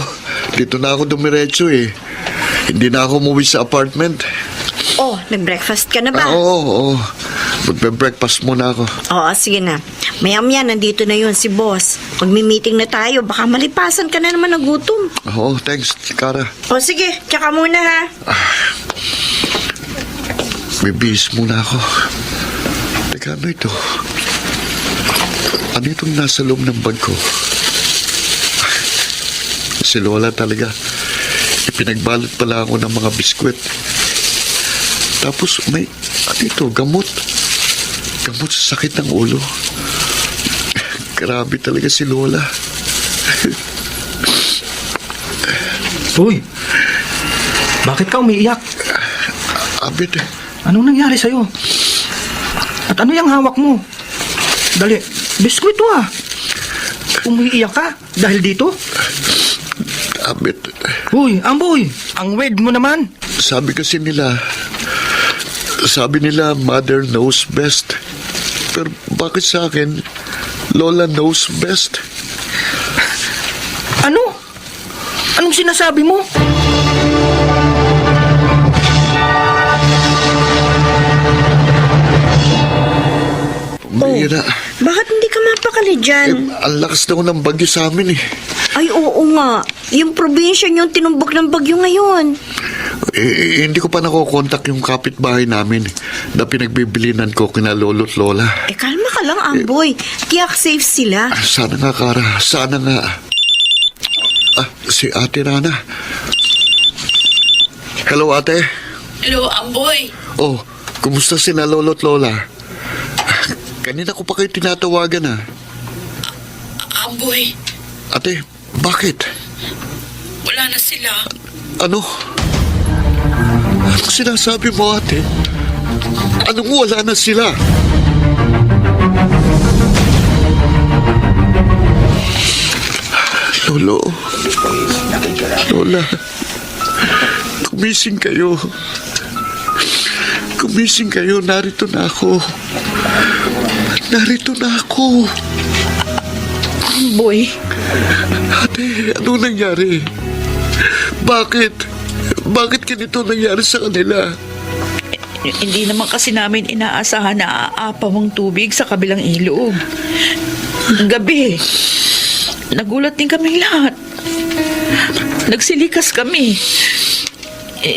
dito na ako dumiretso Hindi na ako umuwi sa apartment. Oh, nag-breakfast ka na ba? Oo. Magbe-breakfast muna ako. Oo, sige na. Mayam-yan, nandito na yun si boss. Magmi-meeting na tayo, baka malipasan ka na naman ng gutom. Oo, thanks, Kara. O sige, tsaka muna ha. Bibihis muna ako. Teka, ano ito? Ano itong nasa loob ng bag ko? Si Lola talaga. Ipinagbalot pala ako ng mga biskwit. Tapos may, ano ito, gamot. Gamot sa sakit ng ulo. Grabe talaga si Lola. Uy, bakit ka umiiyak? Abid, Anong nangyari sa'yo? At ano yung hawak mo? Dali, biskwit to Umiiyak ka dahil dito? Abid. Uy, Amboy, ang weird mo naman. Sabi nila, mother knows best. Pero bakit sa akin, Lola knows best? Ano? Anong sinasabi mo? Bihira. Bakit hindi ka mapakali dyan? Ang lakas daw ng bagyo sa amin eh. Ay, oo nga. Yung probinsya niyong tinumbok ng bagyo ngayon. Hindi ko pa nakokontak yung kapitbahay namin na pinagbibilinan ko kina lolo't lola. Kalma ka lang, Amboy. Tiyak safe sila. Sana nga, Kara. Sana nga. Si Ate Rana. Hello, Ate. Hello, Amboy. Oh, kumusta sina lolo't lola? Kanina ko pa kayo tinatawagan Amboy, Ate, bakit? wala na sila. Ano? Anong sinasabi mo, ate? Anong wala na sila? Lolo. Lola. Kumising kayo. Kumising kayo. Narito na ako. Narito na ako. Boy, Ate, ano nangyari? Bakit? Bakit ganito nangyari sa kanila? Hindi naman kasi namin inaasahan na aapaw ang tubig sa kabilang ilog. Gabi, nagulat din kaming lahat. Nagsilikas kami.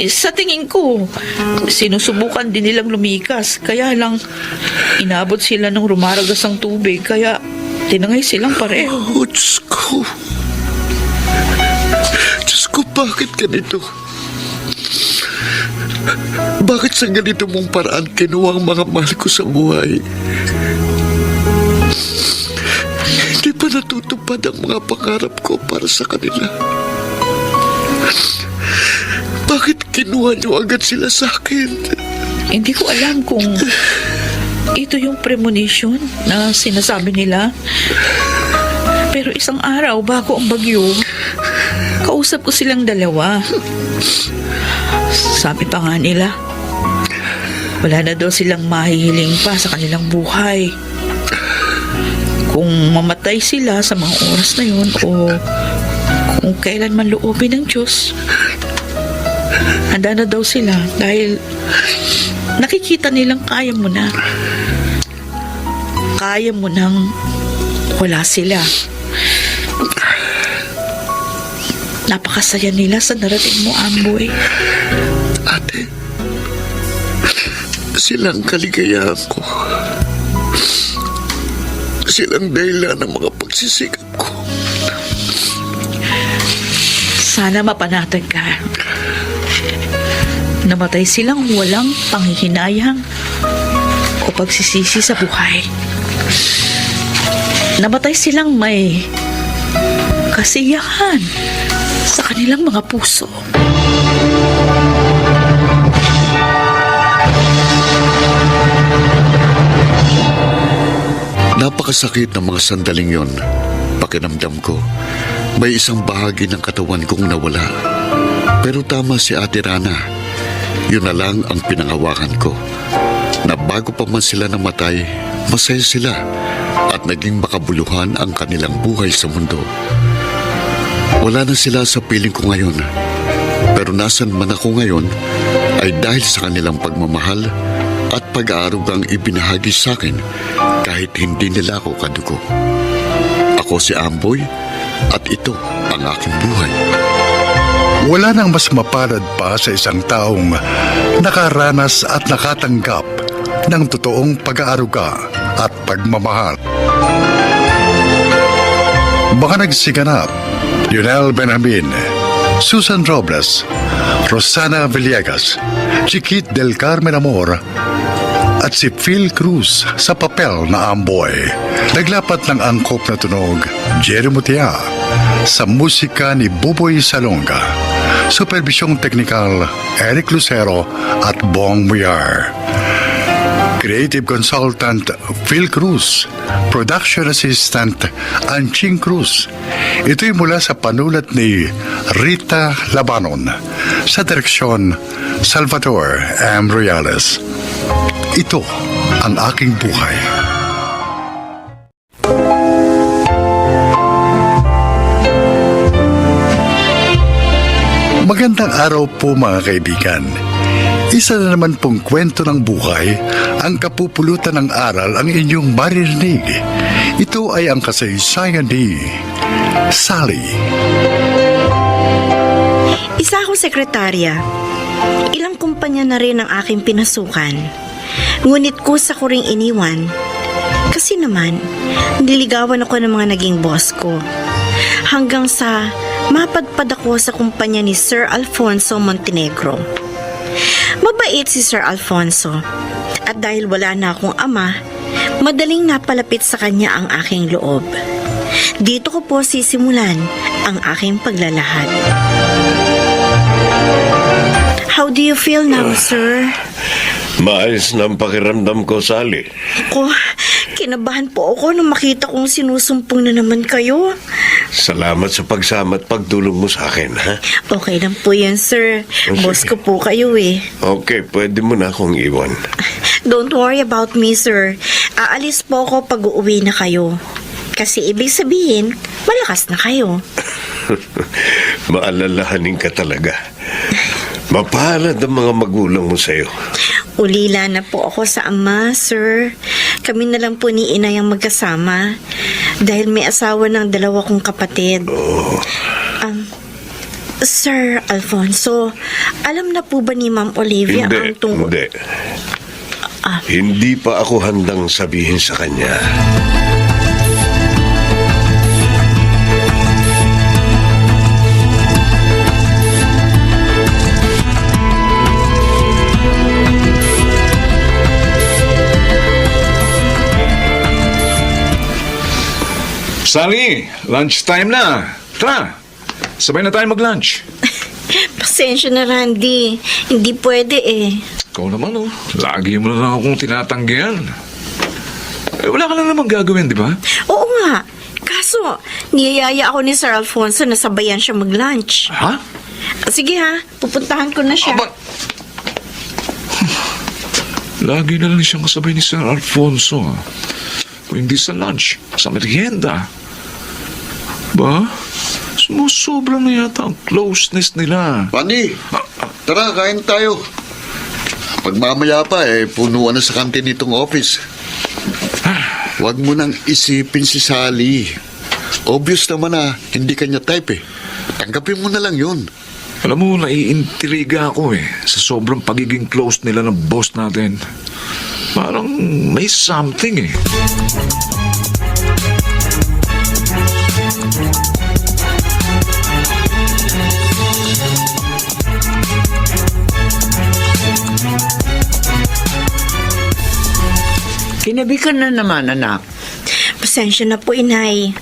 Sa tingin ko, sinusubukan din nilang lumikas. Kaya lang, inabot sila ng rumaragas ang tubig. Kaya, tinangay silang pareho. Oh, Diyos ko. Diyos ko, bakit ganito? Bakit sa ganito mong paraan kinuha ang mga mahal ko sa buhay? Hindi pa natutupad ang mga pangarap ko para sa kanila. Bakit kinuha niyo agad sila sa akin? Hindi ko alam kung ito yung premonition na sinasabi nila. Pero isang araw bago ang bagyo, kausap ko silang dalawa. Sabi pa nga nila, wala na daw silang mahihiling pa sa kanilang buhay. Kung mamatay sila sa mga oras na yun o kung kailan man loobin ng Diyos, handa na daw sila dahil nakikita nilang kaya mo na. Kaya mo nang wala sila. Napakasaya nila sa narating mo, Amboy. Ate, silang kaligayahan ko. Silang dahilan ng mga pagsisikap ko. Sana mapanatag ka. Namatay silang walang panghihinayang o pagsisisi sa buhay. Namatay silang may kasiyahan sa kanilang mga puso. Napakasakit ng mga sandaling yon. Pakiramdam ko, may isang bahagi ng katawan kong nawala. Pero tama si Ate Rana. Yun na lang ang pinangawakan ko. Na bago pa man sila namatay, masaya sila at naging makabuluhan ang kanilang buhay sa mundo. Wala na sila sa piling ko ngayon. Pero nasan man ako ngayon ay dahil sa kanilang pagmamahal at pag-aarugang ibinahagi sa akin kahit hindi nila ako kadugo. Ako si Amboy at ito ang aking buhay. Wala nang mas mapalad pa sa isang taong nakaranas at nakatanggap ng totoong pag-aaruga at pagmamahal. Mga nagsiganap, Lionel Benjamin, Susan Robles, Rosana Villegas, Chiquit del Carmen Amor, at si Phil Cruz sa papel na Amboy. Naglapat ng angkop na tunog, Jerry Mutia, sa musika ni Buboy Salonga. Supervisyong teknikal, Eric Lucero at Bong Muyar. Creative Consultant, Phil Cruz. Production Assistant, Anching Cruz. Ito'y mula sa panulat ni Rita Labanon. Sa direksyon, Salvador M. Royales. Ito ang aking buhay. Magandang araw po mga kaibigan. Isa na naman pong kwento ng buhay, ang kapupulutan ng aral ang inyong maririnig. Ito ay ang kasaysayan ni Sally. Isa akong sekretarya. Ilang kumpanya na rin ang aking pinasukan. Ngunit kusa ko ring iniwan. Kasi naman, nililigawan ako ng mga naging boss ko. Hanggang sa mapadpad ako sa kumpanya ni Sir Alfonso Montenegro. Mabait si Sir Alfonso. At dahil wala na akong ama, madaling napalapit sa kanya ang aking loob. Dito ko po sisimulan ang aking paglalahad. How do you feel now, sir? Maayos na ang pakiramdam ko, Sally. Ako, kinabahan po ako nung makita kong sinusumpong na naman kayo. Salamat sa pagsama at pagtulong mo sa akin, ha? Okay lang po yan, sir. Oh, Boss sige. ko po kayo eh. Okay, pwede mo na akong iwan. Don't worry about me, sir. Aalis po ako pag uuwi na kayo. Kasi ibig sabihin, malakas na kayo. Maalalahanin ka talaga. Mapalad ang mga magulang mo sa'yo. Ulila na po ako sa ama, sir. Kami na lang po ni Inay ang magkasama. Dahil may asawa ng 2 kong kapatid. Sir Alfonso, alam na po ba ni Ma'am Olivia ang tungkol... Hindi. Hindi pa ako handang sabihin sa kanya. Sally, lunchtime na. Tara, sabay na tayo mag-lunch. Pasensya na, Randy. Hindi pwede eh. Ikaw naman, oh. Lagi mo na lang akong tinatanggihan. Wala ka lang naman gagawin, di ba? Oo nga. Kaso, niyayaya ako ni Sir Alfonso na sabayan siya mag-lunch. Ha? Sige ha, pupuntahan ko na siya. Aba! Lagi na lang siyang kasabay ni Sir Alfonso. Kung hindi sa lunch, sa merienda. Ba? Sumusobra na yata ang closeness nila. Pani, tara, kain tayo. Pag mamaya pa, punuan na sa kantin itong office. Huwag mo nang isipin si Sally. Obvious naman na hindi kanya type eh. Tanggapin mo na lang yun. Alam mo, naiintriga ako sa sobrang pagiging close nila ng boss natin. Parang may something. Kinabi ka na naman, anak. Pasensya na po, Inay.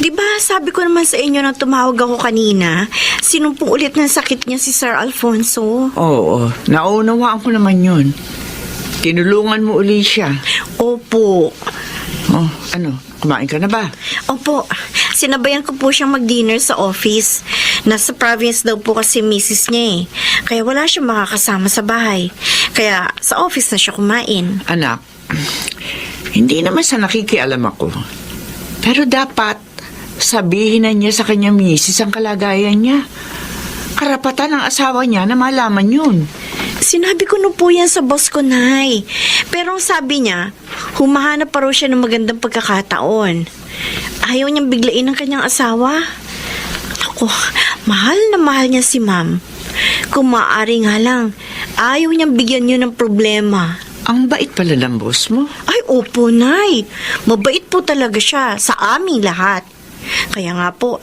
Di ba sabi ko naman sa inyo nang tumawag ako kanina, sinumpong ulit ng sakit niya si Sir Alfonso? Oo, naunawaan ko naman yun. Tinulungan mo uli siya. Opo. Oh, ano, kumain ka na ba? Opo. Sinabayan ko po siyang mag-dinner sa office. Nasa province daw po kasi misis niya eh. Kaya wala siyang makakasama sa bahay. Kaya sa office na siya kumain. Anak, hindi naman sa nakikialam ako. Pero dapat sabihin na niya sa kanyang misis ang kalagayan niya. Karapatan ng asawa niya na malaman yun. Sinabi ko na po yan sa boss ko, Nay. Pero ang sabi niya, humahanap pa raw siya ng magandang pagkakataon. Ayaw niyang biglain ng kanyang asawa. Ako, mahal na mahal niya si Ma'am. Kung maaari nga lang, ayaw niyang bigyan niyo ng problema. Ang bait pala ng boss mo. Ay, opo, Nay. Mabait po talaga siya sa aming lahat. Kaya nga po,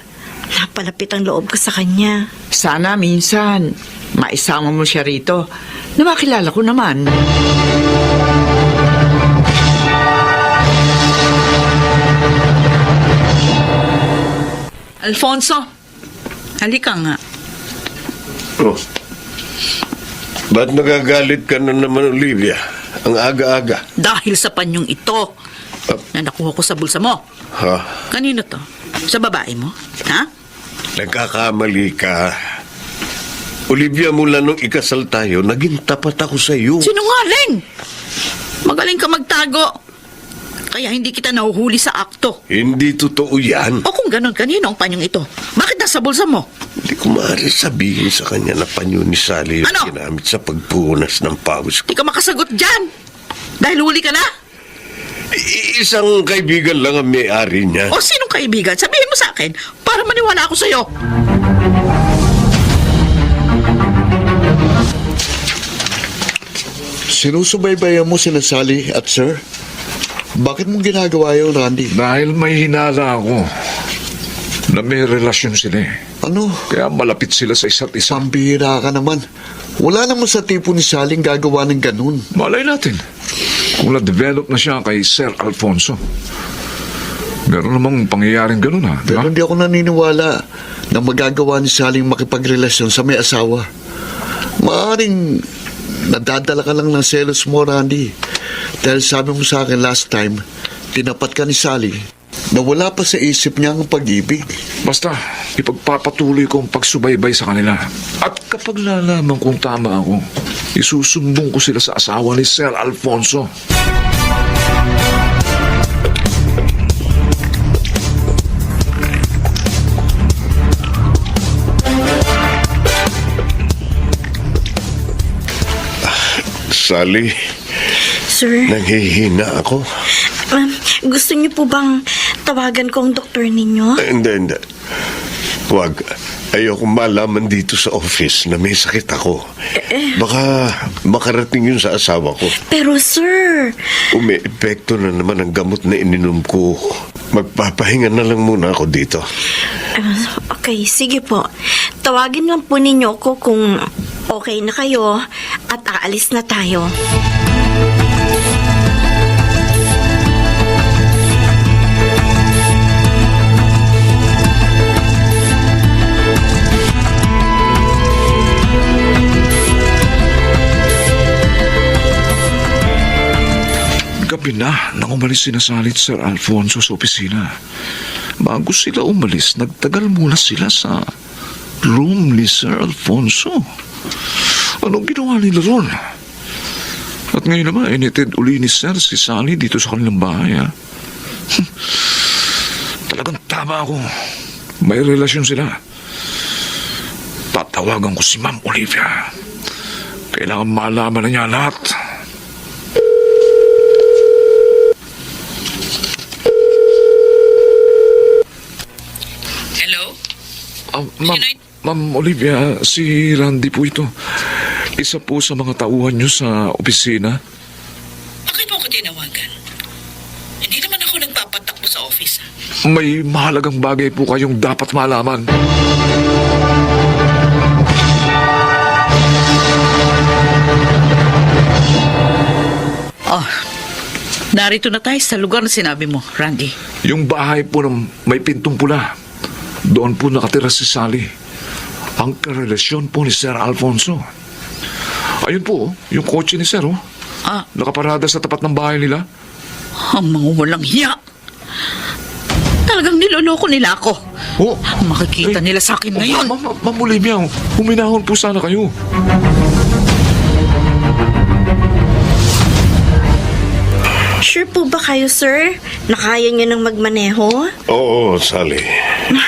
napalapit ang loob ko sa kanya. Sana minsan, maisama mo siya rito na makilala ko naman. Alfonso, halika nga. Oh. Ba't nagagalit ka na naman, Olivia? Ang aga-aga. Dahil sa panyong ito na nakuha ko sa bulsa mo. Ha? Kanino to? Sa babae mo? Ha? Nagkakamali ka. Olivia, mula nung ikasal tayo, naging tapat ako sa iyo. Sinungaling! Magaling ka magtago. Kaya hindi kita nahuhuli sa akto. Hindi totoo yan. O kung ganon, kanino ang panyong ito? Bakit nasa bulsa mo? Hindi ko Kung maaari sabihin sa kanya na panyo ni Sally yung Ano? ginamit sa pagpunas ng pawis ko. Di ka makasagot dyan. Dahil huli ka na. Isang kaibigan lang ang may-ari niya. O sinong kaibigan? Sabihin mo sa akin para maniwala ako sa'yo. Sinusubaybayan mo sina Sally at Sir? Bakit mong ginagawa yun, Randy? Dahil may hinala ako na may relasyon sila eh. Ano? Kaya malapit sila sa isa't isa. Pambihira ka naman. Wala naman sa tipo ni Sally ang gagawa ng ganun. Malay natin kung na-develop na siya kay Sir Alfonso. Meron namang pangyayaring ganun ha, di ba? Pero hindi ako naniniwala na magagawa ni Sally makipagrelasyon sa may asawa. Maaring nadadala ka lang ng selos mo, Randy. Dahil sabi mo sa akin last time, tinapat ka ni Sally na wala pa sa isip niya ang pag-ibig. Basta, ipagpapatuloy ko ang pagsubaybay sa kanila. At kapag lalaman kong tama ako, isusumbong ko sila sa asawa ni Sir Alfonso. Sally, Sir, nanghihina ako. gusto niyo po bang tawagan ko ang doktor ninyo? Hindi. Huwag. Ayoko malaman dito sa office na may sakit ako. Baka makarating yun sa asawa ko. Pero sir, Umi-epekto na naman ang gamot na ininom ko. Magpapahinga na lang muna ako dito. okay, sige po. Tawagin lang po ninyo ko kung okay na kayo at aalis na tayo. Gabi na nang umalis si Sally at Sir Alfonso sa opisina. Bago sila umalis, nagtagal muna sila sa room ni Sir Alfonso. Anong ginawa nila ron? At ngayon naman, initid uli ni Sir si Sally dito sa kanilang bahay. Ha? Talagang tama ako. May relasyon sila. Tatawagan ko si Ma'am Olivia. Kailangan malaman na niya lahat. Hello? Ma'am Olivia, si Randy po ito. Isa po sa mga tauhan niyo sa opisina. Bakit mo ko tinawagan? Hindi naman ako nagpapatakbo sa office. May mahalagang bagay po kayong dapat malaman. Oh, narito na tayo sa lugar na sinabi mo, Randy. Yung bahay po ng may pintong pula. Doon po nakatira si Sally. Ang karelasyon po ni Sir Alfonso. Ayun po, yung kotse ni Sir, oh. Ah, Nakaparada sa tapat ng bahay nila. ang mga walang hiya. Talagang niloloko nila ako. Oh, Makikita nila sa akin ngayon. Ma'am Olivia, huminahon po sana kayo. Sure po ba kayo, sir? Nakaya niyo nang magmaneho? Oo, Sally.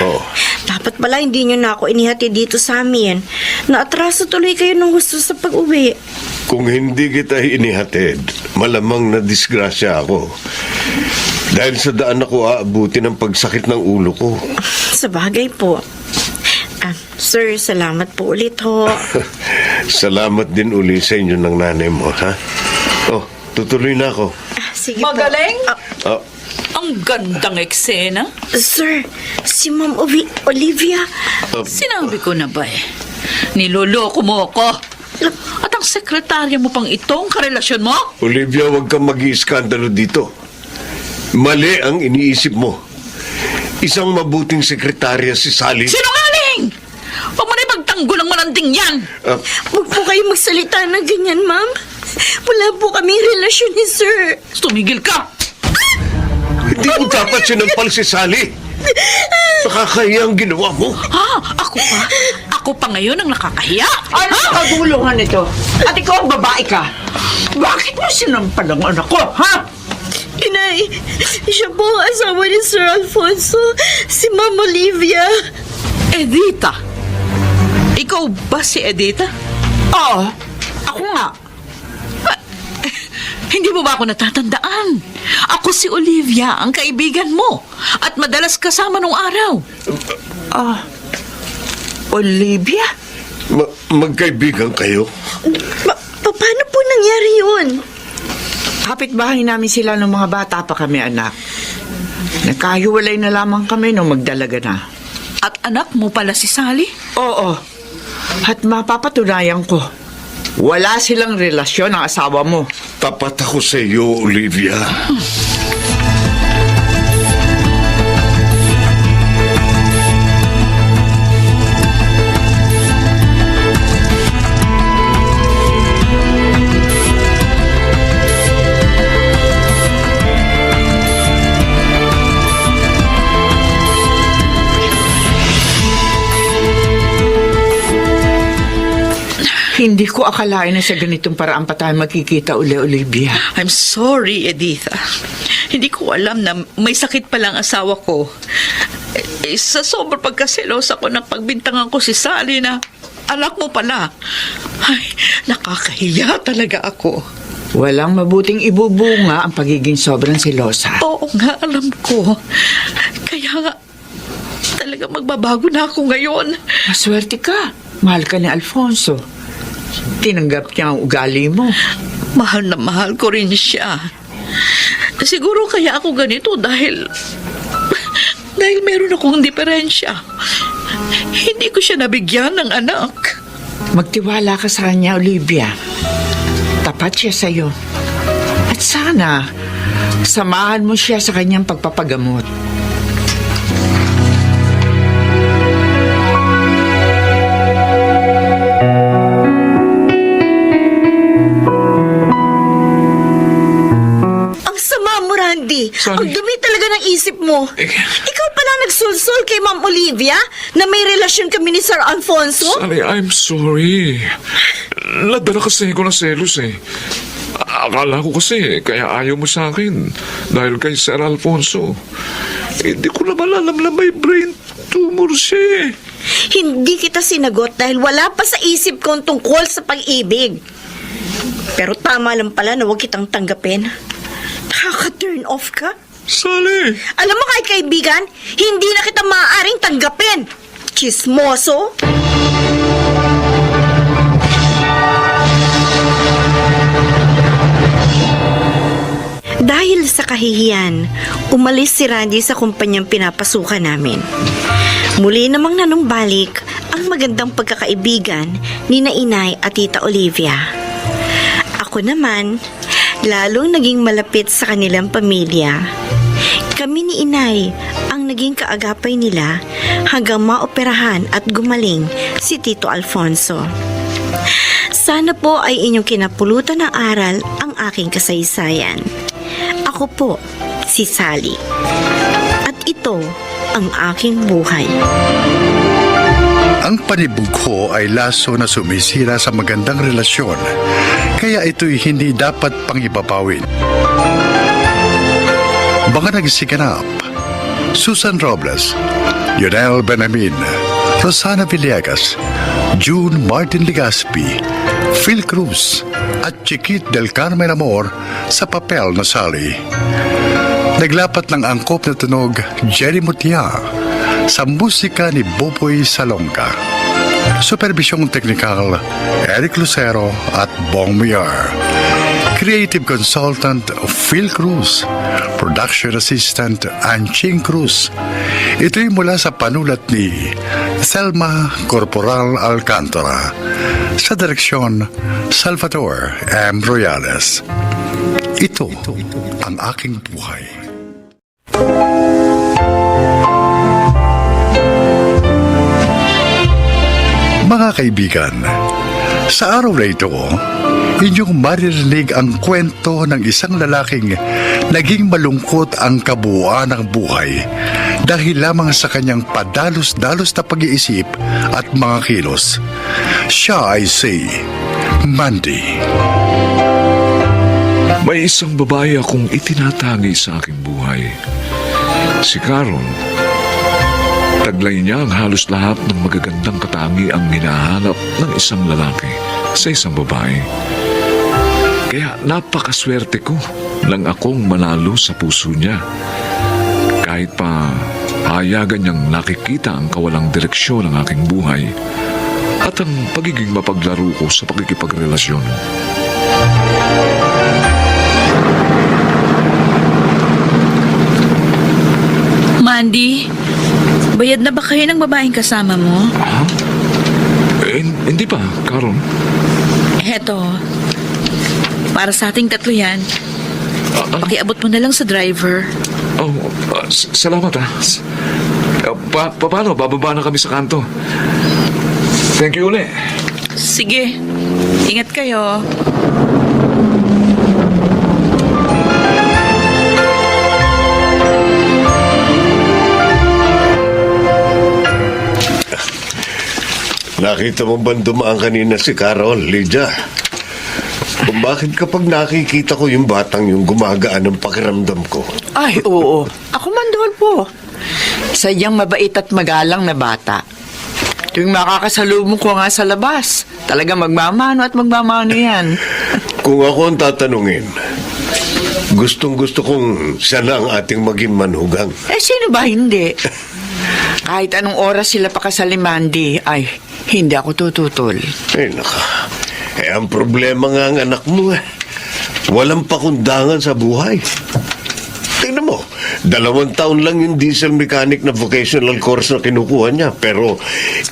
Oo. Dapat pala hindi niyo na ako inihati dito sa amin. Naatraso tuloy kayo ng gusto sa pag-uwi. Kung hindi kita inihatid, malamang na disgrasya ako. Dahil sa daan ako aabuti ng pagsakit ng ulo ko. Sa bagay po. Sir, salamat po ulit ho. Salamat din uli sa inyo ng nanay mo, ha? Oh, tutuloy na ako. Sige Magaling? po. Ah, Ang gandang eksena. Sir, si Ma'am Olivia. Sinabi ko na ba eh. Niloloko mo ako. At ang sekretarya mo pang itong karelasyon mo? Olivia, huwag kang mag-iiskandalo dito. Mali ang iniisip mo. Isang mabuting sekretarya si Sally. Sinungaling! Huwag mo na ipagtanggol ang malanding yan! Huwag po kayo magsalita ng ganyan, ma'am. Wala po kaming relasyon ni sir. Tumigil ka! Hindi mo dapat sinampal si Sally. Nakakahiya ang ginawa mo. Ha? Ako pa? Ako pa ngayon ang nakakahiya? Ano ang kaguluhan ito? At ikaw ang babae ka. Bakit mo sinampal ang anak ko, ha? Inay, siya po ang asawa ni Sir Alfonso, si Ma'am Olivia. Edita, Ikaw ba si Edita? Oo, ako nga. Hindi mo ba ako natatandaan? Ako si Olivia, ang kaibigan mo. At madalas kasama nung araw. Olivia? Magkaibigan kayo? Paano po nangyari yun? Kapitbahay namin sila nung mga bata pa kami, anak. Nagkahiwalay na lamang kami nung magdalaga na. At anak mo pala si Sally? Oo. At mapapatunayan ko, wala silang relasyon ng asawa mo. Tapat ako sa iyo, Olivia. Hindi ko akalain na sa ganitong paraan pa tayo magkikita uli, Olivia. I'm sorry, Editha. Hindi ko alam na may sakit palang asawa ko. Sa sobrang pagkaselosa ko ng pagbintangan ko si Sally na anak mo pala. Ay, nakakahiya talaga ako. Walang mabuting ibubunga ang pagiging sobrang selosa. Oo nga, alam ko. Kaya nga, talaga magbabago na ako ngayon. Maswerte ka. Mahal ka ni Alfonso. Tinanggap niya ang ugali mo. Mahal na mahal ko rin siya. Siguro kaya ako ganito dahil meron akong diferensya. Hindi ko siya nabigyan ng anak. Magtiwala ka sa kanya, Olivia. Tapat siya sa'yo. At sana, samahan mo siya sa kanyang pagpapagamot. Randy, Sorry. ang dumi talaga ng isip mo. Ikaw pala nagsulsul kay Ma'am Olivia na may relasyon kami ni Sir Alfonso? Sally, I'm sorry. Nadala kasi ko na selos eh. Akala ko kasi kaya ayaw mo sa akin dahil kay Sir Alfonso. Hindi ko naman alam na may brain tumor siya eh. Hindi kita sinagot dahil wala pa sa isip ko ang tungkol sa pag-ibig. Pero tama lang pala na huwag kitang tanggapin. Nakaka-turn off ka? Sally! Alam mo kahit kaibigan, hindi na kita maaaring tanggapin. Chismoso. Dahil sa kahihiyan, umalis si Randy sa kumpanyang pinapasukan namin. Muli namang nanumbalik ang magandang pagkakaibigan ni na Inay at Tita Olivia. Ako naman, lalong naging malapit sa kanilang pamilya. Kami ni Inay ang naging kaagapay nila hanggang maoperahan at gumaling si Tito Alfonso. Sana po ay inyong kinapulutan ng aral ang aking kasaysayan. Ako po, si Sally. At ito ang aking buhay. Ang panibug ko ay laso na sumisira sa magandang relasyon, kaya ito'y hindi dapat pang ipapawin. Mga nagsiganap: Susan Robles, Yonel Benamin, Rosana Villegas, June Martin Legaspi, Phil Cruz, at Chiquit del Carmen Amor sa papel na Sally. Naglapat ng angkop na tunog Jerry Mutia sa musika ni Boboy Salonga. Supervisyong teknikal Eric Lucero at Bong Miar. Creative Consultant Phil Cruz. Production Assistant Anching Cruz. Ito'y mula sa panulat ni Thelma Corporal Alcantara. Sa direksyon Salvador M. Royales. Ito ang aking buhay. Mga kaibigan, sa araw na ito, inyong maririnig ang kwento ng isang lalaking naging malungkot ang kabuuan ng buhay dahil lamang sa kanyang padalos-dalos na pag-iisip at mga kilos. Siya ay si Mandy. May isang babae akong itinatagi sa aking buhay. Si Caron. Taglay niya ang halos lahat ng magagandang katangi ang hinahanap ng isang lalaki sa isang babae. Kaya napakaswerte ko nang akong manalo sa puso niya. Kahit pa hayagan niyang nakikita ang kawalang direksyon ng aking buhay at ang pagiging mapaglaro ko sa pakikipagrelasyon. Mandy, bayad na ba kayo ng babaeng kasama mo? Hindi pa, Caron. Eto, para sa ating tatlo yan. Pakiabot mo na lang sa driver. Oh, salamat ah. Paano? Bababa na kami sa kanto. Thank you ulit. Sige, ingat kayo. Nakita mo ba dumaan kanina si Carol, Lydia? Kung bakit kapag nakikita ko yung batang yung gumagaan ang pakiramdam ko? Ay, oo. Ako man doon po. Sadyang mabait at magalang na bata. Tuwing makakasalubong ko nga sa labas, talaga magmamano at magmamano yan. Kung ako ang tatanungin, gustong-gusto kong siya na ang ating maging manugang. Eh, sino ba hindi? Kahit anong oras sila pakasal ni Mandy, ay, hindi ako tututol. Eh, naka. Eh, ang problema nga ang anak mo eh. Walang pakundangan sa buhay. Tingnan mo, 2 taon lang yung diesel mechanic na vocational course na kinukuha niya. Pero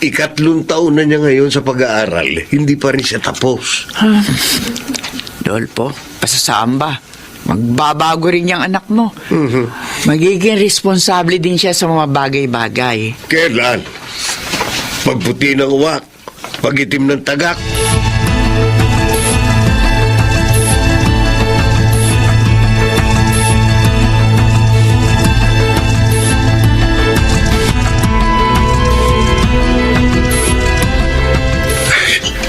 3 taon na niya ngayon sa pag-aaral, hindi pa rin siya tapos. Dolpo, pasasamba. Magbabago rin yung anak mo. Magiging responsable din siya sa mga bagay-bagay. Kailan? Pagputi ng uwak, pagitim ng tagak.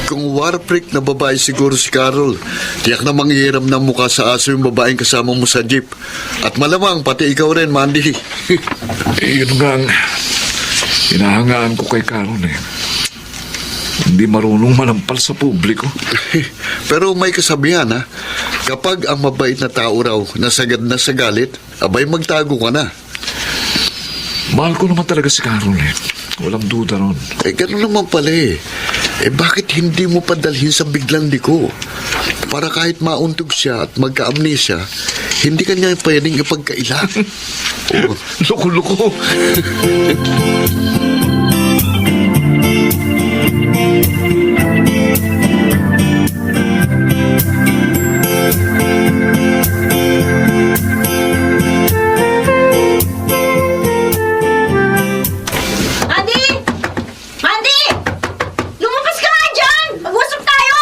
Kung war freak na babae siguro si Carol, tiyak na manghihiram ng mukha sa aso yung babaeng kasama mo sa jeep. At malamang pati ikaw rin, Mandy. Yun nga ang hinahangaan ko kay Caron eh. Hindi marunong manampal sa publiko. Pero may kasabihan ha, kapag ang mabait na tao raw nasagad na sa galit, abay magtago ka na. Mahal ko naman talaga si Caron eh. Walang duda ron. Eh, gano'n naman pala eh. Eh, bakit hindi mo padalhin sa biglang liko? Para kahit mauntog siya at magka-amnesia, hindi ka niya pwedeng ipagkaila. Oh. Loko-loko. Mandy! Mandy! Lumabas ka nga dyan! Mag-usap tayo!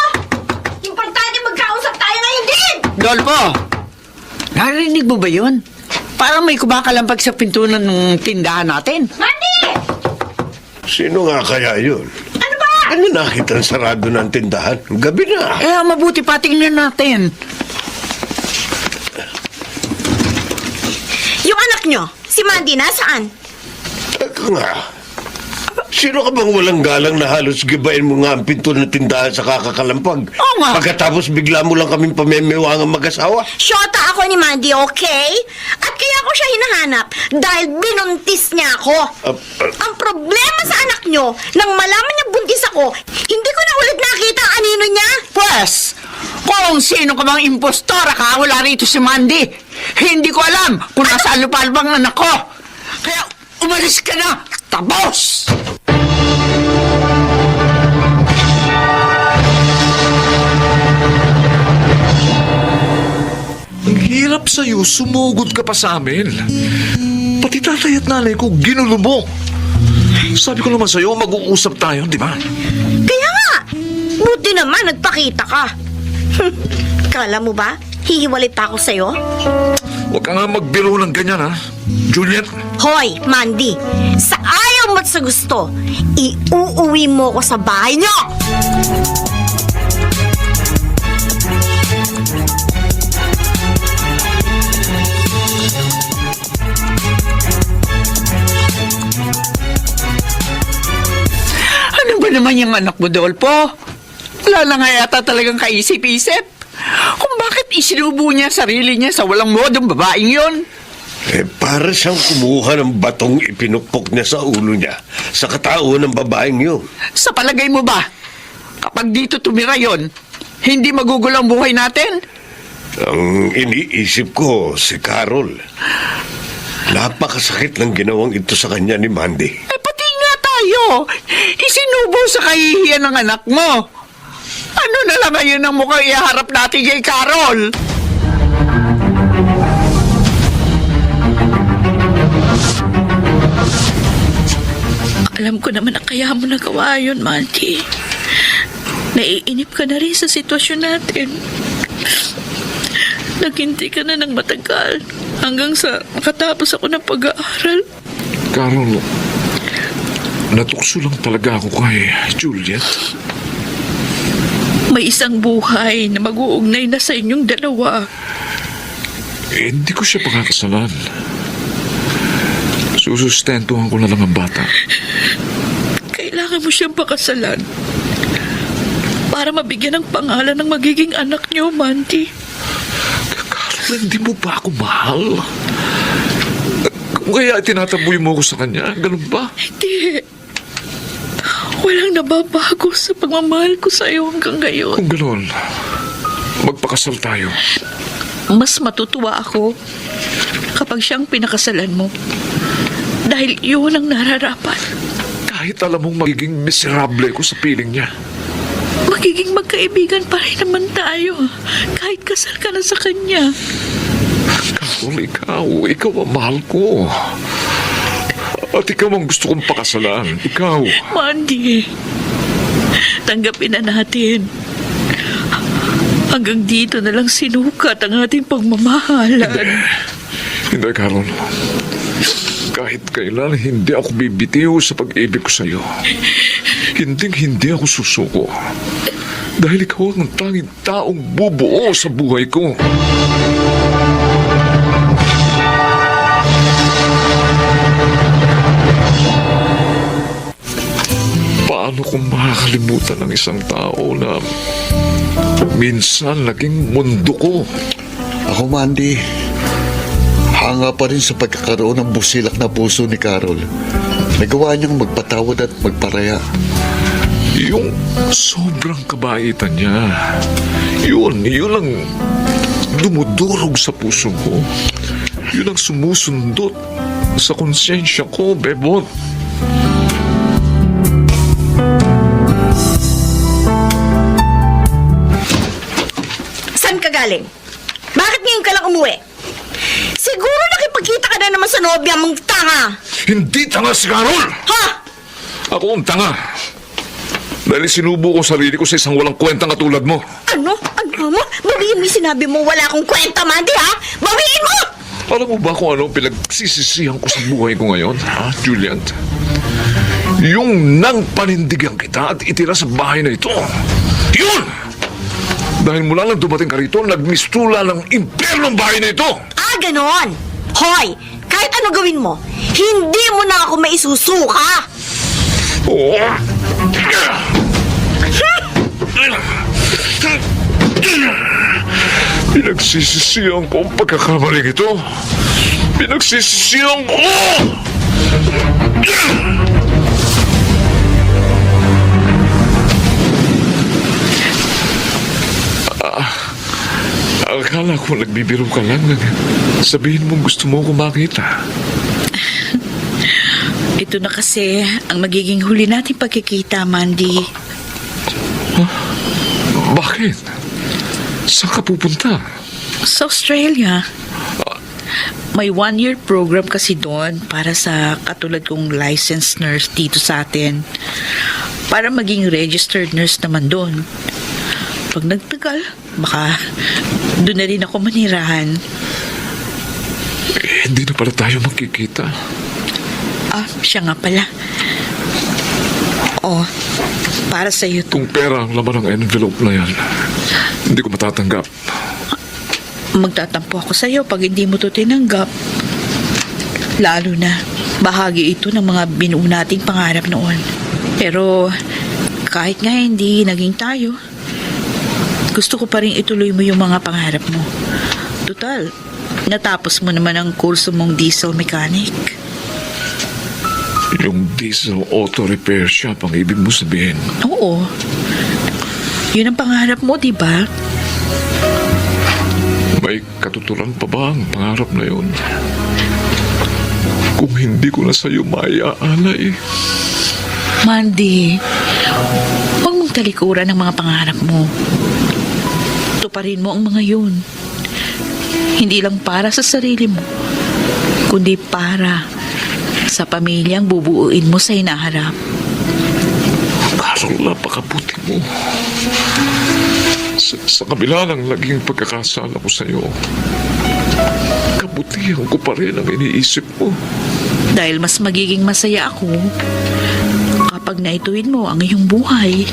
Importante magkausap tayo ngayon din! Dolpo, narinig mo ba yun? Parang may kumakalampag sa pintuan ng tindahan natin. Mandy! Sino nga kaya yun? Ano ba? Ano nakita ang sarado ng tindahan? Gabi na. Eh, mabuti pa tingnan natin. Yung anak nyo, si Mandy, nasaan? Teka nga. Sino ka bang walang galang na halos gibain mo nga ang pinto ng tindahan sa kakakalampag? Oo nga. Pagkatapos bigla mo lang kaming pamemiwangang mag-asawa? Shota ako ni Mandy, okay? At kaya ko siya hinahanap dahil binuntis niya ako. Ang problema sa anak nyo, nang malaman niya buntis ako, hindi ko na ulit nakita ang anino niya. Pwes, kung sino ka bang impostora ka, wala rito si Mandy. Hindi ko alam kung nasaan lupalbang anak ko. Kaya umalis ka na, tapos! Ang hirap sa'yo, sumugod ka pa sa amin. Pati tatay at nanay ko, ginulo mo. Sabi ko naman sa'yo, mag-uusap tayo, di ba? Kaya nga, buti naman nagpakita ka. Kala mo ba, hihiwalit ako sa'yo? Huwag ka nga magbiro ng ganyan, ha? Juliet? Hoy, Mandy, sa ayaw mo't sa gusto, iuuwi mo ko sa bahay niyo! naman yung anak mo, Dolpo? Wala na nga yata talagang kaisip-isip. Kung bakit isinubo niya sarili niya sa walang modong babaeng yon. Para siyang kumuha ng batong ipinukpok niya sa ulo niya sa katauhan ng babaeng yun. Sa palagay mo ba, kapag dito tumira yon, hindi magugulo ang buhay natin? Ang iniisip ko, si Carol. Napakasakit ng ginawang ito sa kanya ni Mandy. Pati nga tayo, isinubo sa kahihiyan ng anak mo. Ano na lang ngayon ang mukhang iharap natin kay Carol? Alam ko naman na kaya mo nagawa yun, Mandy. Naiinip ka na rin sa sitwasyon natin. Naghintay ka na ng matagal hanggang sa makatapos ako ng pag-aaral. Carol, natukso lang talaga ako kay Juliet. May isang buhay na mag-uugnay na sa inyong dalawa. Hindi ko siya pakakasalan. Susustentuhan ko na lang ang bata. Kailangan mo siyang pakasalan para mabigyan ng pangalan ng magiging anak niyo, Mandy. Carol, hindi mo ba ako mahal? Kaya tinataboy mo ko sa kanya, ganun ba? Hindi. Walang nababago sa pagmamahal ko sa iyo hanggang ngayon. Kung ganun, magpakasal tayo. Mas matutuwa ako kapag siyang pinakasalan mo. Dahil yun ang nararapat. Kahit alam mong magiging miserable ko sa piling niya. Magiging magkaibigan pa rin naman tayo. Kahit kasal ka na sa kanya. Carol, ikaw ang mahal ko. At ikaw ang gusto kong pakasalan. Ikaw. Mandy, tanggapin na natin. Hanggang dito na lang sinukat ang ating pagmamahalan. Hindi, Carol. Kahit kailan, hindi ako bibitiw sa pag-ibig ko sa iyo. Hindi ako susuko. Dahil ikaw ang tanging taong bubuo sa buhay ko. Paano kung makakalimutan ng isang tao na minsan naging mundo ko? Ako, Mandy, hanga pa rin sa pagkakaroon ng busilak na puso ni Carol. Nagawa niyang magpatawad at magparaya. Yung sobrang kabaitan niya. Yun ang dumudurog sa puso ko. Yun ang sumusundot sa konsensya ko, Bebot. Saan ka galing? Bakit ngayon ka lang umuwi? Siguro nakipagkita ka na naman sa nobya mong tanga. Hindi tanga si Carol! Ha? Ako ang tanga. Dahil sinubo ko sarili ko sa isang walang kwentang katulad mo. Ano? Ano mo? Bawiin mo yung sinabi mo wala akong kwenta, Mandy, ha? Bawiin mo! Alam mo ba kung ano pinagsisisihan ko sa buhay ko ngayon, ha, Juliet? Yung nang panindigan kita at itira sa bahay na ito. Yun! Dahil mula nang dumating ka rito, nagmistula ng impyerno ang bahay na ito. Ah, ganon. Hoy, kahit ano gawin mo, hindi mo na ako maisusuka. Oo. Pinagsisisihan ko ang pagkakamaling ito. Pinagsisisihan ko! Akala ko nagbibiro ka lang. Sabihin mo gusto mo ko makita. Ito na kasi ang magiging huli nating pagkikita, Mandy. Bakit? Saan ka pupunta? Sa Australia. May 1-year program kasi doon para sa katulad kong licensed nurse dito sa atin. Para maging registered nurse naman doon. Pag nagtagal, baka doon na rin ako manirahan. Hindi na pala tayo magkikita. Siya nga pala. Para sa iyo to. Kung pera ang laman ng envelope na yan, hindi ko matatanggap. Magtatampo ako sa iyo pag hindi mo to tinanggap. Lalo na, bahagi ito ng mga binuo nating pangarap noon. Pero, Kahit nga hindi naging tayo, gusto ko pa rin ituloy mo yung mga pangarap mo. Total, natapos mo naman ang kurso mong diesel mechanic. Yung diesel auto repair shop ang ibig mo sabihin. Oo. Yun ang pangarap mo, di ba? May katuturan pa ba ang pangarap na yun? Kung hindi ko na sa'yo maiaalay. Mandy, huwag mong talikuran ang mga pangarap mo. Tuparin mo ang mga yun. Hindi lang para sa sarili mo, kundi para sa pamilyang bubuuin mo sa hinaharap. Carol, napakabuti mo. Sa kabila ng naging pagkakasala ko sa'yo, kabutihan ko pa rin ang iniisip mo. Dahil mas magiging masaya ako kapag naituwid mo ang iyong buhay.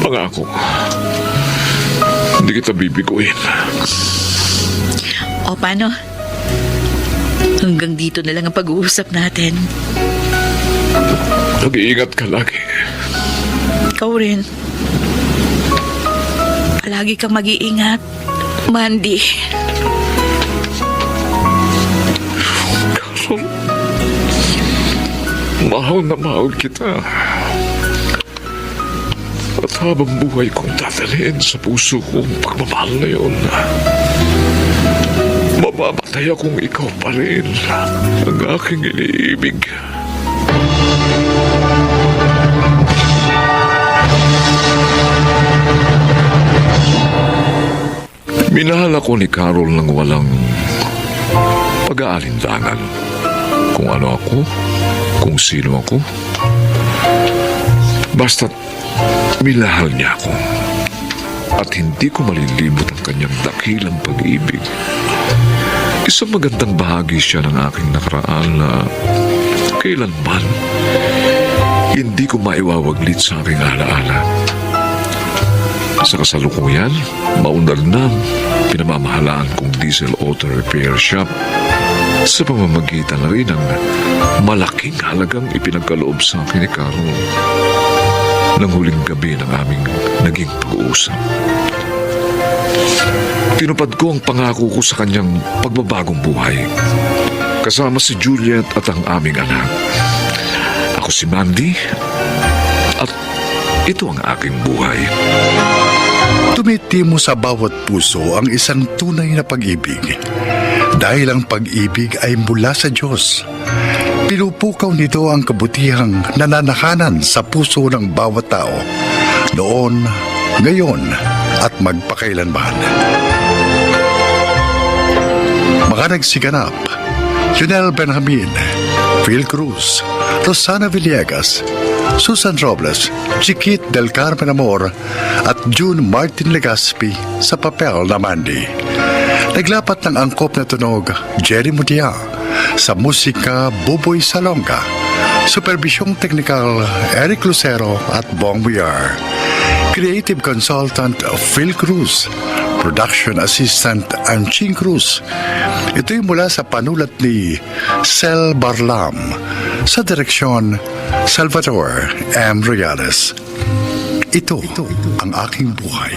Pangako, hindi kita bibiguin. O paano? Hanggang dito na lang ang pag-uusap natin. Nag-iingat ka lagi. Ikaw rin. Palagi kang mag-iingat, Mandy. Carol, mahal na mahal kita. At habang buhay kong dadalhin sa puso kong pagmamahal na yun, mamamatay akong ikaw pa rin ang aking iniibig. Minahal ako ni Carol ng walang pag-aalinlangan. Kung ano ako, kung sino ako. Basta't minahal niya ako. At hindi ko malilimot ang kanyang dakilang pag-ibig. Isang magandang bahagi siya ng aking nakaraan na kailanman hindi ko maiwawaglit sa aking alaala. Sa kasalukuyan, maunlad na pinamamahalaan kong diesel auto repair shop sa pamamagitan na rin ng malaking halagang ipinagkaloob sa akin ni Carol ng huling gabi ng aming naging pag-uusap. Tinupad ko ang pangako ko sa kanyang pagbabagong buhay kasama si Juliet at ang aming anak. Ako si Mandy at ito ang aking buhay. Tumitimo sa bawat puso ang isang tunay na pag-ibig. Dahil ang pag-ibig ay mula sa Diyos. Pinupukaw nito ang kabutihang nananakanan sa puso ng bawat tao. Noon, ngayon, at magpakailanman. Mga nagsiganap, Junel Benjamin, Phil Cruz, Rosana Villegas, Susan Robles, Chiquit del Carmen Amor at June Martin Legaspi sa papel na Mandy. Naglapat ng angkop na tunog Jerry Mudia, sa musika Buboy Salonga, supervisyong teknikal Eric Lucero at Bong Villar, creative consultant Phil Cruz, production assistant Anching Cruz. Ito'y mula sa panulat ni Sel Barlam, sa direksyon Salvador M. Reales. Ito ang aking buhay.